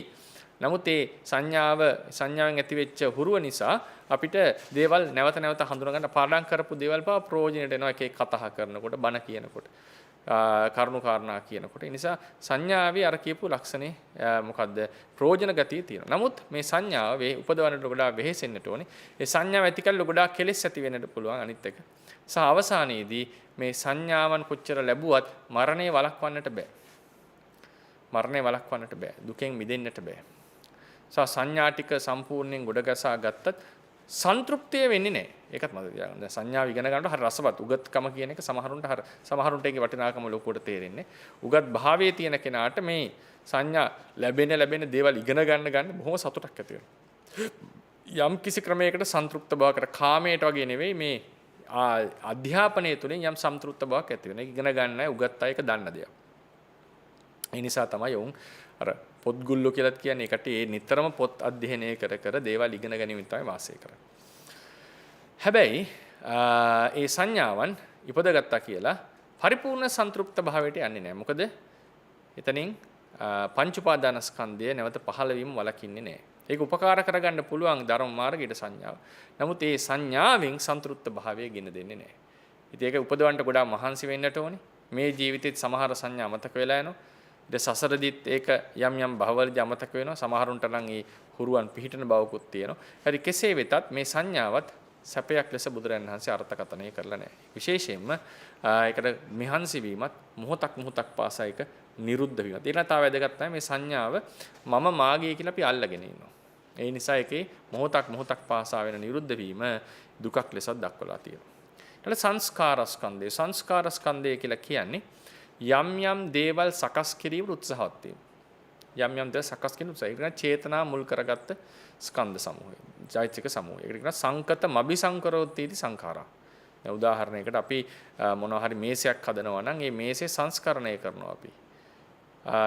නමුත් ඒ සංඥාවෙන් ඇතිවෙච්ච හුරුව නිසා අපිට දේවල් නැවත නැවත හඳුනා ගන්න පාඩම් කරපු දේවල් පවා ප්‍රයෝජනට එනවා. එක එක කතා කරනකොට, බණ කියනකොට, කරුණු කාරණා කියනකොට. ඒ නිසා සංඥාවේ අර කියපු ලක්ෂණේ මොකද්ද? ප්‍රයෝජන ගතිය තියෙනවා. නමුත් මේ සංඥාව උපදවන්නට ගොඩාක් වෙහෙසෙන්නට ඕනේ. ඒ සංඥාව ඇති කළ ගොඩාක් කෙලෙස් ඇති වෙන්නට පුළුවන් අනිත් එක. අවසානයේදී මේ සංඥාවන් කොච්චර ලැබුවත් මරණය වළක්වන්නට බෑ. මරණය වළක්වන්නට බෑ. දුකෙන් මිදෙන්නට බෑ. සංඥා ටික සම්පූර්ණයෙන් ගොඩගසා ගත්තත් සන්තුෂ්තිය වෙන්නේ නැහැ. ඒකත් මතක තියාගන්න. දැන් සංඥාව ඉගෙන ගන්නකොට හරි රසවත් උගත්කම කියන එක සමහරුන්ට ඒකේ වටිනාකම ලොකුවට තේරෙන්නේ. උගත් භාවයේ තියෙන කෙනාට මේ සංඥා ලැබෙන දේවල් ඉගෙන ගන්න බොහොම සතුටක් ඇති වෙනවා. යම් කිසි ක්‍රමයකට සන්තුෂ්ත බවකට කාමයට වගේ නෙවෙයි මේ අධ්‍යාපනය තුළින් යම් සම්තෘප්ත බවක් ඇති වෙනවා. ඒක ඉගෙන ගන්න අය උගත් අය ඒක දන්න දෙයක්. ඒ නිසා තමයි වුන් අර පොත්ගුල්ලෝ කියලාත් කියන්නේ ඒකට ඒ නිතරම පොත් අධ්‍යයනය කර දේවල් ඉගෙන ගැනීම තමයි වාසය කරන්නේ. හැබැයි ඒ සංඥාවන් ඉපදගත්තා කියලා පරිපූර්ණ සන්තුෂ්ත භාවයට යන්නේ නැහැ. මොකද එතනින් පංච උපාදානස්කන්ධය නැවත පහළ වීම වළකින්නේ නැහැ. ඒක උපකාර කරගන්න පුළුවන් ධර්ම මාර්ගයේ සංඥාව. නමුත් ඒ සංඥාවෙන් සන්තුෂ්ත භාවය ගෙන දෙන්නේ නැහැ. ඉතින් ඒක උපදවන්න ගොඩාක් මහන්සි වෙන්නට ඕනේ. මේ ජීවිතෙත් සමහර සංඥා මතක වෙලා යනවා. ඊට සසරදිත් ඒක යම් භවවලදී අමතක වෙනවා. සමහරුන්ට නම් ඒ හුරුවන් පිහිටන බවකුත් තියෙනවා. හරි කෙසේ වෙතත් මේ සංඥාවත් සැපයක් ලෙස බුදුරජාණන් වහන්සේ අර්ථකථනය කරලා නැහැ. විශේෂයෙන්ම ඒකට මිහන්සි වීමත් මොහොතක් පාසා එක නිරුද්ධ වීමත්. ඊළඟ තව වැදගත් තමයි මේ සංඥාව මම මාගේ කියලා අපි අල්ලගෙන ඉන්නවා. ඒ නිසා ඒකේ මොහොතක් පාසා වෙන නිරුද්ධ වීම දුකක් ලෙසත් දක්වලා තියෙනවා. ඊට සංස්කාරස්කන්ධය කියලා කියන්නේ යම් දේවල් සකස් කිරීමට උත්සාහවත් වීම. යම් දේවල් සකස් කිරීම උත්සාහය. ඒක චේතනා මුල් කරගත්ත ස්කන්ධ සමූහය. චෛතසික සමූහය. ඒකට කියනවා සංකත මබිසංකරෝත්ති සංඛාරා. දැන් උදාහරණයකට අපි මොනවා හරි මේසයක් හදනවා නම් ඒ මේසේ සංස්කරණය කරනවා අපි.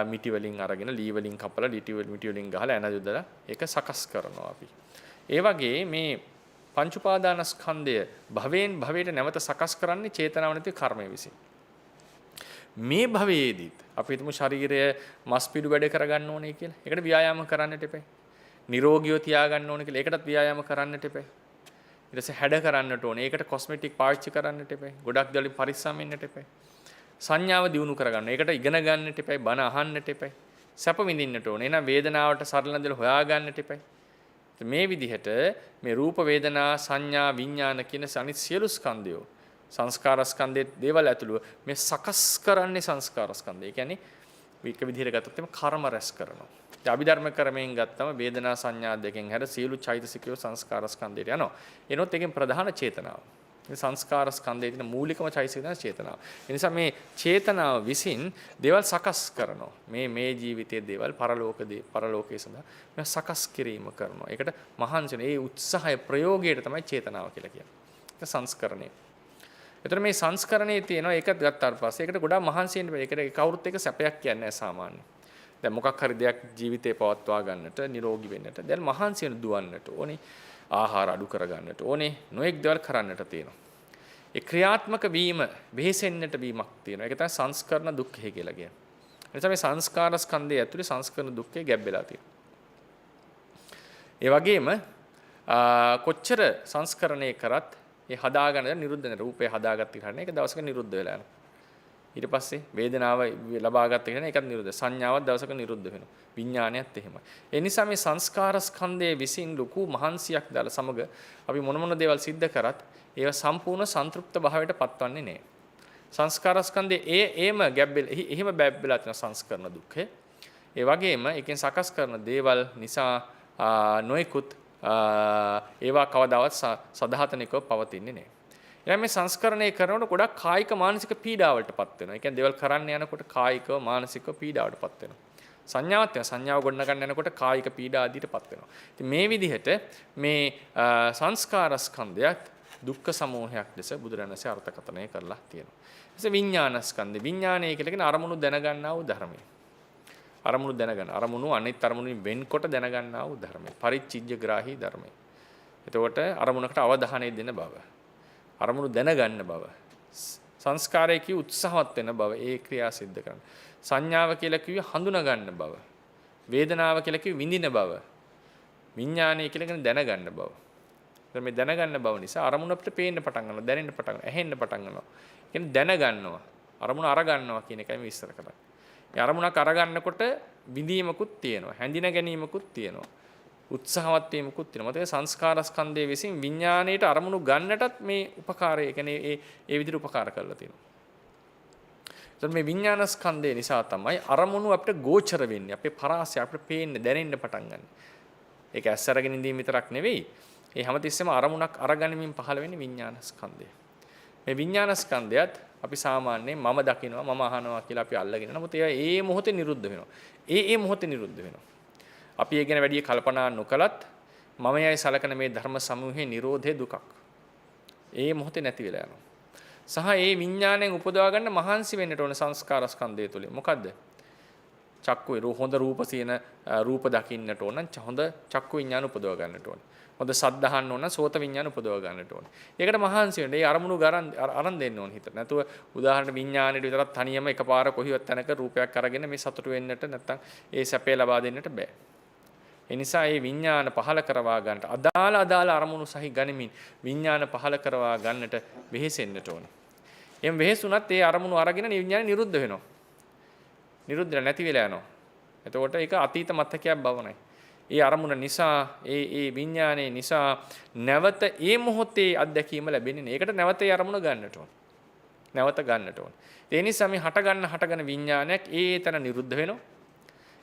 මිටි වලින් අරගෙන ලී වලින් කපලා මිටි වලින් ගහලා එන යොදලා ඒක සකස් කරනවා අපි. ඒ වගේ මේ පංච උපාදානස්කන්ධය භවෙන් භවයට නැවත සකස් කරන්නේ චේතනාව නැති කර්මය විසින්. මේ භවයේදීත් අපි හිතමු ශරීරය මස් පිඩු වැඩ කරගන්න ඕනේ කියලා. ඒකට ව්‍යායාම කරන්නට එපා. නිරෝගීව තියාගන්න ඕනේ කියලා. ඒකටත් ව්‍යායාම කරන්නට එපා. ඊට පස්සේ හැඩ කරන්නට ඕනේ. ඒකට කොස්මෙටික් පාවිච්චි කරන්නට එපා. ගොඩක් දේවල් පරිස්සම් වෙන්නට එපා. සංඥාව දියුණු කරගන්න. ඒකට ඉගෙන ගන්නට එපා. බණ අහන්නට එපා. සැප විඳින්නට ඕනේ. එහෙනම් වේදනාවට සරල දේවල් හොයාගන්නට එපා. මේ විදිහට මේ රූප වේදනා සංඥා විඥාන කියන අනිත් සියලු ස්කන්ධයෝ සංස්කාර ස්කන්ධයේ දේවල් ඇතුළුව මේ සකස් කරන්නේ සංස්කාර ස්කන්ධය. ඒ කියන්නේ වික විදිහට ගත්තොත් එimhe කර්ම රැස් කරනවා. ඒ අභිධර්ම ක්‍රමයෙන් ගත්තම වේදනා සංඥා දෙකෙන් හැර සියලු චෛතසිකයෝ සංස්කාර ස්කන්ධයට යනවා. එනොත් එකෙන් ප්‍රධාන චේතනාව. මේ සංස්කාර ස්කන්ධයේ තියෙන මූලිකම චෛතසිකය චේතනාව. ඒ නිසා මේ චේතනාව විසින් දේවල් සකස් කරනවා. මේ ජීවිතයේ දේවල් පරලෝකයේ සඳහා මේ සකස් කිරීම කරනවා. ඒකට මහන්සිය ඒ උත්සාහය ප්‍රයෝගයට තමයි චේතනාව කියලා කියන්නේ. ඒක සංස්කරණය. එතන මේ සංස්කරණයේ තියෙනවා ඒකත් ගත්තාට පස්සේ ඒකට ගොඩාක් මහන්සි වෙන්න බෑ. ඒකට කවුරුත් එක සැපයක් කියන්නේ නැහැ සාමාන්‍යයෙන්. දැන් මොකක් හරි දෙයක් ජීවිතේ පවත්වා ගන්නට, නිරෝගී වෙන්නට, දැන් මහන්සි වෙන දුවන්නට ඕනේ. ආහාර අඩු කරගන්නට ඕනේ. නොඑක් දේවල් කරන්නට තියෙනවා. ඒ ක්‍රියාත්මක වීම, වෙහෙසෙන්නට වීමක් තියෙනවා. ඒක තමයි සංස්කරණ දුක්ඛය කියලා කියන්නේ. ඒ නිසා මේ සංස්කාර ස්කන්ධය ඇතුලේ සංස්කරණ දුක්ඛය ගැබ් වෙලා තියෙනවා. ඒ වගේම කොච්චර සංස්කරණය කරත් ඒ හදාගන්න නිරුද්ධ වෙන රූපේ හදාගත්ත ඉතින් ඒක දවසක නිරුද්ධ වෙලා යනවා. ඊට පස්සේ වේදනාව ලබාගත්ත ඉතින් ඒකත් නිරුද්ධ. සංඥාවක් දවසක නිරුද්ධ වෙනවා. විඥානයත් එහෙමයි. ඒ නිසා මේ සංස්කාර ස්කන්ධයේ විසින් ලොකු මහන්සියක් දාලා සමග අපි මොන දේවල් සිද්ධ කරත් ඒව සම්පූර්ණ සන්තුෂ්ත භාවයට පත්වන්නේ නැහැ. සංස්කාර ස්කන්ධයේ ඒම ගැබ්බෙල එහෙම බැබ්බෙලා තියෙන සංස්කරණ දුක්ඛය. ඒ වගේම එකෙන් සකස් කරන දේවල් නිසා නොයෙකුත් ඒවා කවදාවත් සදාතනිකව පවතින්නේ නැහැ. එනම් මේ සංස්කරණය කරනකොට ගොඩක් කායික මානසික පීඩාවලටපත් වෙනවා. ඒ කියන්නේ දේවල් කරන්න යනකොට කායිකව මානසිකව පීඩාවටපත් වෙනවා. සංඥාව ගොඩනගන්න යනකොට කායික පීඩා ආදීටපත් වෙනවා. ඉතින් මේ විදිහට මේ සංස්කාර ස්කන්ධයත් දුක්ඛ සමූහයක් ලෙස බුදුරණසේ අර්ථකථනය කරලා තියෙනවා. ඊට විඥාන ස්කන්ධය විඥානය කියලා කියන අරමුණු දැනගන්නා වූ ධර්මය. අරමුණු දැනගන්න. අරමුණු අනිත් අරමුණුන් වෙන්කොට දැනගන්නා වූ ධර්මය. පරිච්ඡිජ්ජ ග්‍රාහී ධර්මය. එතකොට අරමුණකට අවධානය දෙන බව. අරමුණු දැනගන්න බව. සංස්කාරයේ කී උත්සාහවත් වෙන බව. ඒ ක්‍රියා සිද්ධ කරන. සංඥාව කියලා කිව්වේ හඳුනා ගන්න බව. වේදනාව කියලා කිව්වේ විඳින බව. විඥානය කියලා කියන්නේ දැනගන්න බව. එතන මේ දැනගන්න බව නිසා අරමුණ අපිට පේන්න පටන් ගන්නවා, දැනෙන්න පටන් ගන්නවා, ඇහෙන්න පටන් ගන්නවා. කියන්නේ දැනගන්නවා. අරමුණ අරගන්නවා කියන එකයි මේ විස්තර කරන්නේ. ඒ අරමුණක් අරගන්නකොට විඳීමකුත් තියෙනවා, හැඳින ගැනීමකුත් තියෙනවා, උත්සාහවත් වීමකුත් තියෙනවා. මොකද සංස්කාර ස්කන්ධයේ විසින් විඥාණයට අරමුණු ගන්නටත් මේ උපකාරය, කියන්නේ ඒ විදිහට උපකාර කරලා තියෙනවා. එතකොට මේ විඥාන ස්කන්ධය නිසා තමයි අරමුණු අපිට ගෝචර වෙන්නේ. අපේ පරාසය අපිට පේන්න, දැනෙන්න පටන් ගන්න. ඒක ඇස් අරගෙන ඉඳීම විතරක් නෙවෙයි. ඒ හැමතිස්සෙම අරමුණක් අරගැනීමෙන් පහළ වෙන්නේ විඥාන ස්කන්ධය. මේ විඥාන ස්කන්ධයත් අපි සාමාන්‍යයෙන් මම දකිනවා, මම අහනවා කියලා අපි අල්ලගෙන. නමුත් ඒවා ඒ මොහොතේ නිරුද්ධ වෙනවා. ඒ මොහොතේ නිරුද්ධ වෙනවා. අපි ඒ ගැන වැඩි කල්පනා නොකලත් මමයයි සලකන මේ ධර්ම සමූහයේ Nirodhe දුකක්. ඒ මොහොතේ නැති වෙලා යනවා. සහ ඒ විඥාණයෙන් උපදවා ගන්න මහන්සි වෙන්නට ඕන සංස්කාර ස්කන්ධය තුලින්. මොකද්ද? චක්කු හොඳ රූප සීන රූප දකින්නට ඕන නම් හොඳ චක්කු විඥාන උපදවා ගන්නට ඕන. හොඳ සද්ද අහන්න ඕන නම් සෝත විඥාන උපදවා ගන්නට ඕන. ඒකට මහන්සි වෙන්න. ඒ අරමුණු අරන් දෙන්න ඕන හිතට. නැතුව උදාහරණ විඥාණයට විතරක් තනියම එකපාර කොහිවත් තැනක රූපයක් අරගෙන මේ සතුට වෙන්නට නැත්තම් ඒ සැපේ ලබා දෙන්නට බෑ. ඒ නිසා මේ විඥාන පහල කරවා ගන්නට අදාළ අරමුණු සහි ගනිමින් විඥාන පහල කරවා ගන්නට වෙහෙසෙන්නට ඕනේ. එම් වෙහෙසුණත් ඒ අරමුණු අරගෙන විඥාන නිරුද්ධ වෙනවා. නිරුද්ධ නැති වෙලා යනවා. එතකොට ඒක අතීත මතකයක් බවනයි. ඒ අරමුණ නිසා ඒ විඥානයේ නිසා නැවත ඒ මොහොතේ අත්දැකීම ලැබෙන්නේ නෑ. ඒකට නැවත ඒ අරමුණ ගන්නට ඕන. නැවත ගන්නට ඕන. ඒ නිසා මේ හටගන්න විඥානයක් ඒතන නිරුද්ධ වෙනවා.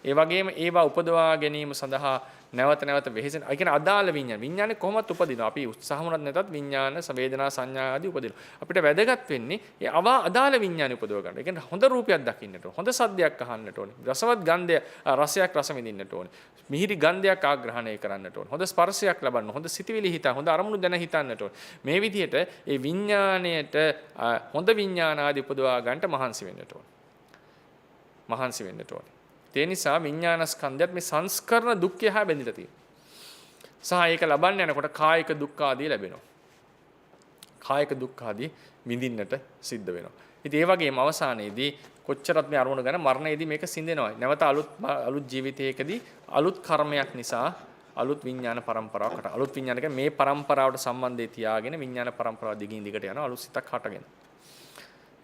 ඒ වගේම ඒවා උපදවා ගැනීම සඳහා නැවත වෙහෙසෙන. ඒ කියන්නේ අදාළ විඥානේ කොහොමවත් උපදිනවා. අපි උත්සාහ වුණත් නැතත් විඥාන, වේදනා, සංඥා ආදී උපදිනවා. අපිට වැදගත් වෙන්නේ ඒ අදාළ විඥානේ උපදව ගන්න. ඒ කියන්නේ හොඳ රූපයක් දකින්නට ඕන. හොඳ සද්දයක් අහන්නට ඕනේ. රසවත් ගන්ධය, රසයක් රස විඳින්නට ඕනේ. මිහිරි ගන්ධයක් ආග්‍රහණය කරන්නට ඕනේ. හොඳ ස්පර්ශයක් ලබන්න, හොඳ සිතිවිලි හිතා, හොඳ අරමුණු දැන හිතන්නට ඕනේ. මේ විදිහට ඒ විඥාණයට හොඳ විඥාන ආදී උපදවා ගන්නට මහන්සි වෙන්නට ඕනේ. ඒ නිසා විඥාන ස්කන්ධයත් මේ සංස්කරණ දුක්ඛය හා බැඳිලා තියෙනවා. සහ ඒක ලබන්න යනකොට කායික දුක් ආදී ලැබෙනවා. කායික දුක් ආදී විඳින්නට සිද්ධ වෙනවා. ඉතින් ඒ වගේම අවසානයේදී කොච්චරත් මේ අරමුණ ගන්න මරණයේදී මේක සිඳෙනවා. නැවත අලුත් ජීවිතයකදී අලුත් කර්මයක් නිසා අලුත් විඥාන පරම්පරාවකට අලුත් විඥානක මේ පරම්පරාවට සම්බන්ධය තියාගෙන විඥාන පරම්පරාව දිගින් දිගට යනවා අලුත් සිතක් හටගෙන.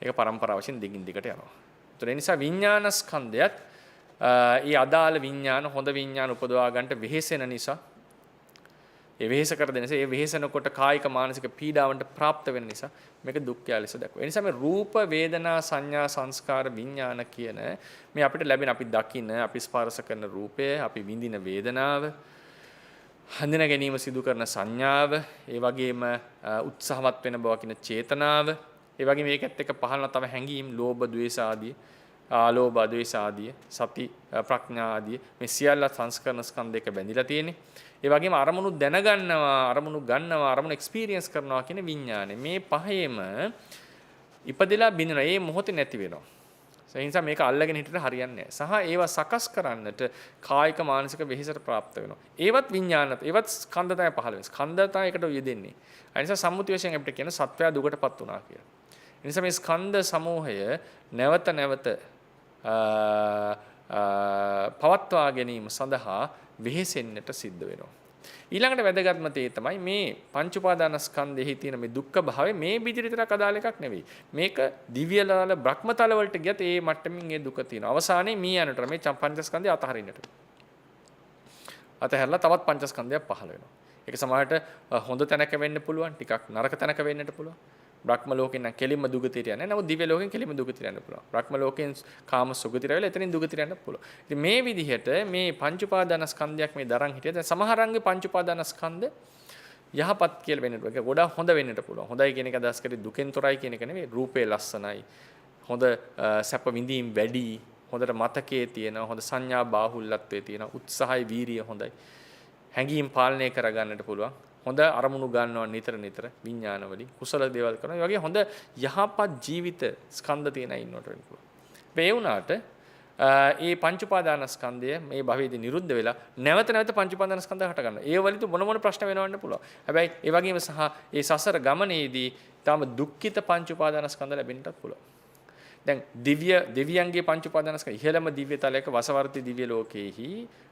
ඒක පරම්පරාව වශයෙන් දිගින් දිගට යනවා. ඒ නිසා විඥාන ස්කන්ධයත් ඊ අදාළ විඥාන හොඳ විඥාන උපදවා ගන්නට වෙහෙසෙන නිසා ඒ වෙහෙස කර දෙන නිසා ඒ වෙහෙසනකොට කායික මානසික පීඩාවන්ට ප්‍රාප්ත වෙන නිසා මේක දුක්ඛය ලෙස දක්වනවා. ඒ නිසා මේ රූප වේදනා සංඥා සංස්කාර විඥාන කියන මේ අපිට ලැබෙන අපි දකින අපි ස්පර්ශ කරන රූපය අපි විඳින වේදනාව හඳුනා ගැනීම සිදු කරන සංඥාව ඒ වගේම උත්සාහවත් වෙන බව කියන චේතනාව ඒ වගේම මේකත් එක්ක පහළන තව හැඟීම් ලෝභ ද්වේෂ ආදී ආලෝභ ද්වේෂ ආදී සති ප්‍රඥා ආදී මේ සියල්ල සංස්කරණ ස්කන්ධයක බැඳිලා තියෙන්නේ. ඒ වගේම අරමුණු දැනගන්නවා අරමුණු ගන්නවා අරමුණු එක්ස්පීරියන්ස් කරනවා කියන විඥානේ මේ පහේම ඉපදෙලා බිඳිනවා. ඒ මොහොතේ නැති වෙනවා. ඒ නිසා මේක අල්ලගෙන හිටියට හරියන්නේ නැහැ. සහ ඒවා සකස් කරන්නට කායික මානසික වෙහෙසට પ્રાપ્ત වෙනවා. ඒවත් විඥානත් ඒවත් ස්කන්ධ තමයි පහළ වෙන්නේ. ස්කන්ධ තමයි එකට යෙදෙන්නේ. ඒ නිසා සම්මුති වශයෙන් අපිට කියන සත්වයා දුකටපත් වුණා කියලා. ඒ නිසා මේ ස්කන්ධ සමූහය නැවත නැවත පවත්වා ගැනීම සඳහා වෙහෙසෙන්නට සිද්ධ වෙනවා. ඊළඟට වැදගත්ම තේ තමයි මේ පංච උපාදානස්කන්ධෙහි තියෙන මේ දුක්ඛ භාවය මේ විදිහට අදාළ එකක් නෙවෙයි. මේක දිව්‍යලවල බ්‍රහ්මතල වලට ගියත් ඒ මට්ටමින් ඒ දුක තියෙනවා. අවසානයේ මී යනට මේ පංචස්කන්ධය අතහරින්නට. අතහැරලා තවත් පංචස්කන්ධයක් පහළ වෙනවා. ඒක සමහරට හොඳ තැනක වෙන්න පුළුවන්, ටිකක් නරක තැනක වෙන්නට පුළුවන්. බ්‍රහ්ම ලෝකෙන් නම් කෙලින්ම දුගතියට යන්නේ. නමුත් දිව්‍ය ලෝකෙන් කෙලින්ම දුගතියට යන්න පුළුවන්. බ්‍රහ්ම ලෝකෙන් කාම සුගතියට වෙලා එතනින් දුගතියට යන්න පුළුවන්. ඉතින් මේ විදිහට මේ පංච උපාදානස්කන්ධයක් මේ දරන් හිටියද සමහරංගේ පංච උපාදානස්කන්ධ යහපත් කියලා වෙන්නට පුළුවන්. ගොඩාක් හොඳ වෙන්නට පුළුවන්. හොඳයි කියන එක අදහස් කරේ දුකෙන් තොරයි කියන එක නෙවෙයි. රූපේ ලස්සනයි. හොඳ සැප විඳීම් වැඩි. හොඳට මතකයේ තියෙන හොඳ සංඥා බාහුල්‍යත්වයේ තියෙන උත්සාහය වීරිය හොඳයි. හැඟීම් පාලනය කරගන්නට පුළුවන්. හොඳ අරමුණු ගන්නවා නිතර නිතර විඥාන වලින් කුසල දේවල් කරනවා. ඒ වගේ හොඳ යහපත් ජීවිත ස්කන්ධ තියෙන අය ඉන්නවට වෙන්න පුළුවන්. මේ වුණාට ඒ පංච උපාදානස්කන්ධය මේ භවයේදී නිරුද්ධ වෙලා නැවත නැවත පංච උපාදානස්කන්ධය හට ගන්නවා. ඒ වලින් මොන ප්‍රශ්න වෙනවන්න පුළුවන්. හැබැයි ඒ වගේම සහ ඒ සසර ගමනේදී තාම දුක්ඛිත පංච උපාදානස්කන්ධ ලැබෙන්නත් පුළුවන්. දැන් දෙවියන්ගේ පංච උපාදානස්කන්ධ ඉහළම දිව්‍ය තලයක වසවර්ති දිව්‍ය ලෝකයේහි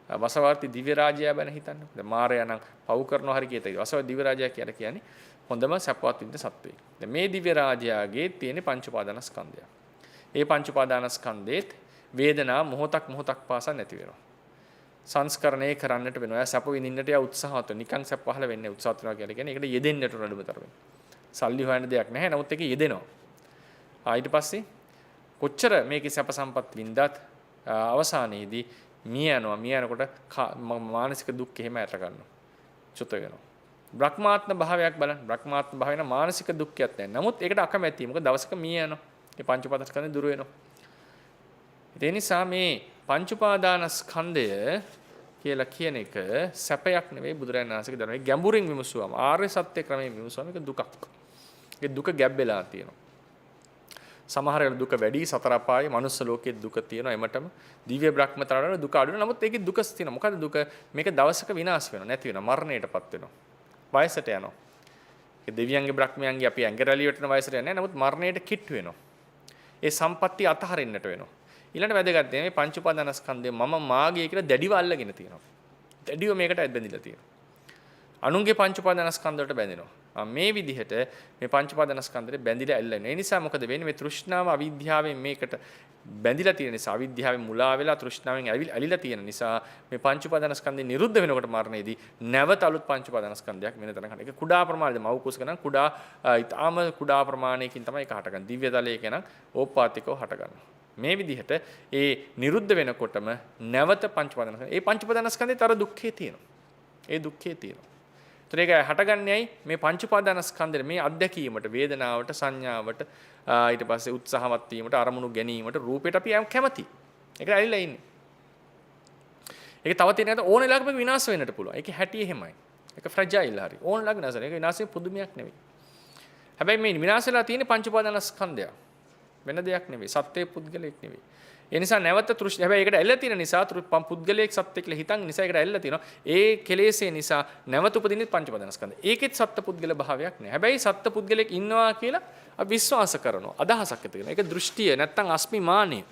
වසවර්ති දිව්‍ය රාජ්‍යය ගැන හිතන්න. දැන් මාරයා නම් පව් කරනවා හරි කියතයි. වසවර්ති දිව්‍ය රාජ්‍යය කියන්නේ හොඳම සැපවත් විඳ සත්වෙක්. දැන් මේ දිව්‍ය රාජ්‍යයගේ තියෙන පංච උපාදානස්කන්ධය. ඒ පංච උපාදානස්කන්ධෙත් වේදනා මොහොතක් පාසා නැති වෙනවා. සංස්කරණය කරන්නට වෙනවා. සැප විඳින්නට යා උත්සාහවත් වෙනවා. නිකන් සැප පහළ වෙන්නේ උත්සාහත් වෙනවා කියන්නේ ඒකට යෙදෙන්නට නඩුමතරමින්. සල්ලි හොයන දෙයක් නැහැ. නමුත් ඒක යෙදෙනවා. ඊට පස්සේ කොච්චර මේකේ සැප සම්පත් වින්දත් අවසානයේදී මිය යනකොට මානසික දුක් එහෙම ඇට ගන්නවා. චුත වෙනවා. බ්‍රහ්මාත්ම භාවයක් බලන්න. බ්‍රහ්මාත්ම භාවයන මානසික දුක්ඛයක් නැහැ. නමුත් ඒකට අකමැතියි. මොකද දවසක මිය යනවා. මේ පංච උපාදානස්කන්ධය දුර වෙනවා. ඒ නිසා මේ පංච උපාදානස්කන්ධය කියලා කියන එක සැපයක් නෙවෙයි බුදුරජාණන් වහන්සේගේ ධර්මයේ ගැඹුරින් විමසුවම ආර්ය සත්‍ය ක්‍රමයෙන් විමසුවම ඒක දුකක්. ඒ දුක ගැබ්බෙලා තියෙනවා. සමහර වෙලාවට දුක වැඩි සතර අපායේ මනුස්ස ලෝකයේ දුක තියෙනවා එමටම දිව්‍ය බ්‍රහ්මතරවල දුක අඩු වෙනවා. නමුත් ඒකේ දුකස් තියෙනවා. මොකද දුක මේක දවසක විනාශ වෙනවා නැති වෙනවා මරණයටපත් වෙනවා. වයසට යනවා. ඒ දෙවියන්ගේ බ්‍රහ්මයන්ගේ අපි ඇඟරලිය වටන වයසට යන්නේ නැහැ. නමුත් මරණයට කිට්ටු වෙනවා. ඒ සම්පත්තිය අතහරින්නට වෙනවා. ඊළඟ වැදගත් දේ මේ පංච උපාදානස්කන්ධය මම මාගේ කියලා දැඩිව අල්ලගෙන තියෙනවා. දැඩිව මේකට බැඳිලා තියෙනවා. අනුන්ගේ පංච උපාදානස්කන්ධ වලට බැඳෙනවා. මේ විදිහට මේ පංච උපාදානස්කන්ධෙට බැඳිලා ඇල්ලෙනවා. ඒ නිසා මොකද වෙන්නේ? මේ තෘෂ්ණාව අවිද්‍යාවෙන් මේකට බැඳිලා තියෙන නිසා අවිද්‍යාවෙන් මුලා වෙලා තෘෂ්ණාවෙන් ඇලිලා තියෙන නිසා මේ පංච උපාදානස්කන්ධය නිරුද්ධ වෙනකොට මරණයේදී නැවත අලුත් පංච උපාදානස්කන්ධයක් වෙන තැනක හට. ඒක කුඩා ප්‍රමාණයද මව් කුසකන කුඩා ඊටාම කුඩා ප්‍රමාණයකින් තමයි ඒක හටගන්නේ. දිව්‍ය තලයක නම් ඕපාතිකව හටගන්නවා. මේ විදිහට ඒ නිරුද්ධ වෙනකොටම නැවත පංච උපාදානස්කන්ධය. ඒ පංච උපාදානස්කන්ධේ තර දුක්ඛේ තියෙනවා. ඒ දුක්ඛේ තියෙනවා. ඒතර ඒක හටගන්නේයි මේ පංච උපාදානස්කන්ධේ මේ අත්දැකීමට වේදනාවට සංඥාවට ඊට පස්සේ උත්සාහවත් වීමට අරමුණු ගැනීමට රූපයට අපි කැමති. ඒකට ඇලිලා ඉන්නේ. ඒක තව තියෙනකට ඕන වෙලාවක මේක විනාශ වෙන්නට පුළුවන්. ඒකේ හැටි එහෙමයි. ඒක ෆ්‍රැජයිල් හරි. ඕන වෙලාවක විනාශ වෙනවා. ඒක විනාශයේ පුදුමයක් නෙවෙයි. හැබැයි මේ විනාශ වෙලා තියෙන පංච උපාදානස්කන්ධය වෙන දෙයක් නෙවෙයි. සත්‍යයේ පුද්ගලෙක් නෙවෙයි. ඒ නිසා නැවත තෘෂ්ණ හැබැයි ඒකට ඇල්ල තියෙන නිසා පුද්ගලයෙක් සත්‍ය කියලා හිතන් නිසා ඒකට ඇල්ල තියෙනවා. ඒ කෙලෙසේ නිසා නැවත උපදින්නේ පංච උපාදානස්කන්ධ. ඒකෙත් සත්‍ය පුද්ගල භාවයක් නෑ. හැබැයි සත්‍ය පුද්ගලෙක් ඉන්නවා කියලා අපි විශ්වාස කරනවා. අදහසක් ඇති වෙනවා. ඒක දෘෂ්ටිය නැත්තම් අස්මිමානිය.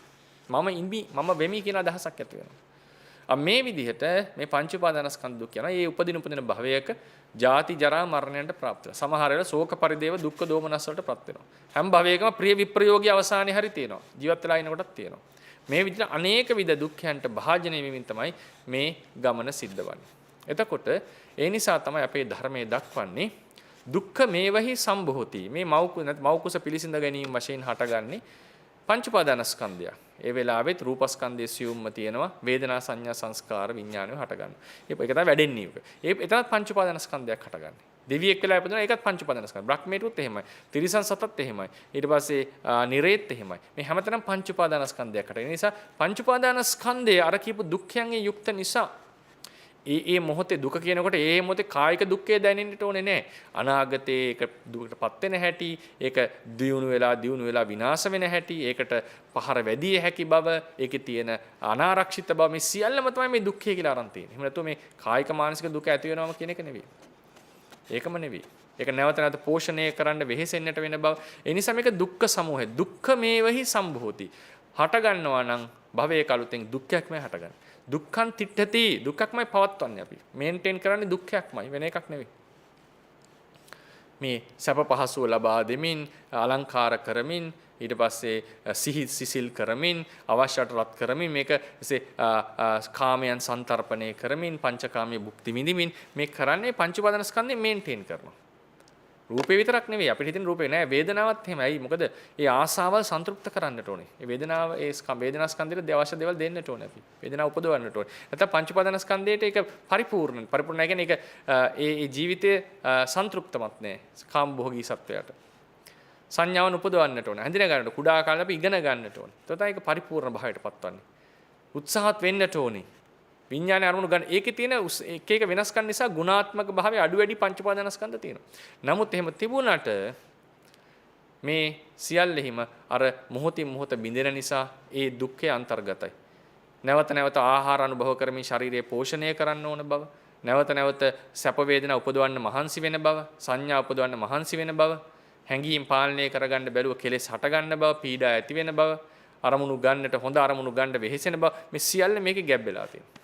මම වෙමි කියන අදහසක් ඇති වෙනවා. මේ විදිහට මේ පංච උපාදානස්කන්ධ දුක් යනවා. ඒ උපදින භවයක ජාති ජරා මරණයට ප්‍රාප්ත වෙනවා. සමහර වෙලාවට ශෝක පරිදේව දුක්ඛ දෝමනස් වලට ප්‍රාප්ත වෙනවා. හැම භවයකම ප්‍රිය විප්‍රයෝගී අවසානයේ හරි තියෙනවා. ජීවත් වෙලා ඉනකොටත් තියෙනවා. මේ විදිහට අනේක විද දුක්ඛයන්ට භාජනය වෙමින් තමයි මේ ගමන සිද්ධ වන්නේ. එතකොට ඒ නිසා තමයි අපේ ධර්මයේ දක්වන්නේ දුක්ඛ මේවහි සම්භෝති. මේ මෞකුස පිළිසිඳ ගැනීම වශයෙන් හටගන්නේ පංච උපාදානස්කන්ධය. ඒ වෙලාවෙත් රූපස්කන්ධයේ සියුම්ම තියෙනවා වේදනා සංඥා සංස්කාර විඥානය හටගන්නවා. ඒක තමයි වැඩෙන්නේ. එතනත් පංච උපාදානස්කන්ධයක් හටගන්නේ. දෙවියෙක් වෙලා ඉපදුණා ඒකත් පංච උපාදානස්කන්ධ. බ්‍රහ්මේටුත් එහෙමයි. තිරිසන් සතත් එහෙමයි. ඊට පස්සේ නිරේත් එහෙමයි. මේ හැමතැනම පංච උපාදානස්කන්ධයක් හටගෙන. ඒ නිසා පංච උපාදානස්කන්ධය අර කියපු දුක්ඛයන්ගෙන් යුක්ත නිසා ඒ මොහොතේ දුක කියනකොට ඒ මොහොතේ කායික දුක්ඛය දැනෙන්නට ඕනේ නැහැ. අනාගතේ ඒක දුකටපත් වෙන හැටි, ඒක දියුණු වෙලා විනාශ වෙන හැටි, ඒකට පහර වැදිය හැකි බව, ඒකේ තියෙන අනාරක්ෂිත බව මේ සියල්ලම තමයි මේ දුක්ඛය කියලා අරන් තියෙන්නේ. එහෙම නැත්නම් මේ කායික මානසික දුක ඇති වෙනවම කියන එක නෙවෙයි. ඒකම නෙවෙයි. ඒක නැවත නැවත පෝෂණය කරන්න වෙහෙසෙන්නට වෙන බව. ඒ නිසා මේක දුක්ඛ සමූහය. දුක්ඛ මේවහි සම්භෝති. හට ගන්නවා නම් භවයේ කලුතෙන් දුක්ඛයක්මයි හටගන්නේ. දුක්ඛං තිට්ඨති දුක්ඛක්මයි පවත්වන්නේ අපි. මේන්ටේන් කරන්නේ දුක්ඛයක්මයි වෙන එකක් නෙවෙයි. මේ සැප පහසුව ලබා දෙමින් අලංකාර කරමින් ඊට පස්සේ සිසිල් කරමින් අවශ්‍යයට රත් කරමින් මේක එසේ කාමයන් සන්තරපණය කරමින් පංචකාමයේ භුක්ති විඳිමින් මේ කරන්නේ පංච උපාදානස්කන්ධේ මේන්ටේන් කරනවා. රූපේ විතරක් නෙවෙයි අපිට හිතෙන රූපේ නෑ වේදනාවත් එහෙමයි. මොකද ඒ ආසාවල් සන්තුෂ්ත කරන්නට ඕනේ. ඒ වේදනාව වේදනාස්කන්ධයට අවශ්‍ය දේවල් දෙන්නට ඕනේ අපි. වේදනාව උපදවන්නට ඕනේ. නැත්නම් පංච උපාදානස්කන්ධයට ඒක පරිපූර්ණ. පරිපූර්ණ නැහැ කියන්නේ ඒක ඒ ජීවිතයේ සන්තුෂ්තමත් නෑ. කාම භෝගී සත්වයට. සංඥාවන් උපදවන්නට ඕනේ. හඳින ගන්නට කුඩා කාලේ අපි ඉගෙන ගන්නට ඕනේ. එතකොට ඒක පරිපූර්ණ භාවයට පත්වන්නේ. උත්සාහත් වෙන්නට ඕනේ. විඥානේ අරමුණු ගන්න. ඒකේ තියෙන එක වෙනස්කම් නිසා ගුණාත්මක භාවය අඩු වැඩි පංච උපාදානස්කන්ධ තියෙනවා. නමුත් එහෙම තිබුණාට මේ සියල්ලෙහිම අර මොහොතින් මොහොත බිඳෙන නිසා ඒ දුක්ඛය අන්තර්ගතයි. නැවත නැවත ආහාර අනුභව කරමින් ශරීරය පෝෂණය කරන්න ඕන බව, නැවත නැවත සැප වේදනා උපදවන්න මහන්සි වෙන බව, සංඥා උපදවන්න මහන්සි වෙන බව, හැඟීම් පාලනය කරගන්න බැරුව කෙලෙස් හට ගන්න බව, පීඩා ඇති වෙන බව, අරමුණු ගන්නට හොඳ අරමුණු ගන්න වෙහෙසෙන බව මේ සියල්ල මේකේ ගැබ් වෙලා තියෙනවා.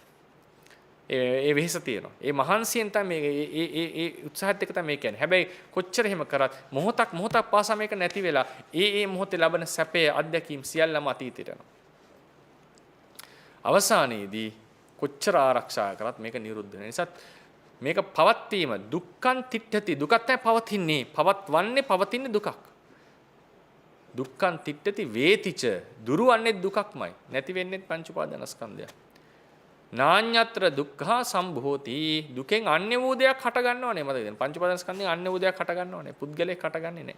ඒ වෙහෙස තියෙනවා. ඒ මහන්සියෙන් තමයි ඒ උත්සාහත් එක තමයි මේ කියන්නේ. හැබැයි කොච්චර එහෙම කරත් මොහොතක් පාසා මේක නැති වෙලා ඒ මොහොතේ ලබන සැපේ අත්දැකීම් සියල්ලම අතීතයට යනවා. අවසානයේදී කොච්චර ආරක්ෂා කරත් මේක නිරුද්ධ වෙන නිසා මේක පවත්වීම දුක්ඛං තිට්ඨති දුකත් තමයි පවතින්නේ. පවතින්නේ දුකක්. දුක්ඛං තිට්ඨති වේතිච දුරවන්නේ දුකක්මයි. නැති වෙන්නේ පංච උපාදානස්කන්ධය. නාඤ්ඤත්‍ර දුක්ඛා සම්භෝති දුකෙන් අන්‍ය වූ දෙයක් හට ගන්නවනේ මතක තියෙන පංච උපාදානස්කන්ධයෙන් අන්‍ය වූ දෙයක් හට ගන්නවනේ පුද්ගලයෙක් හටගන්නේ නැහැ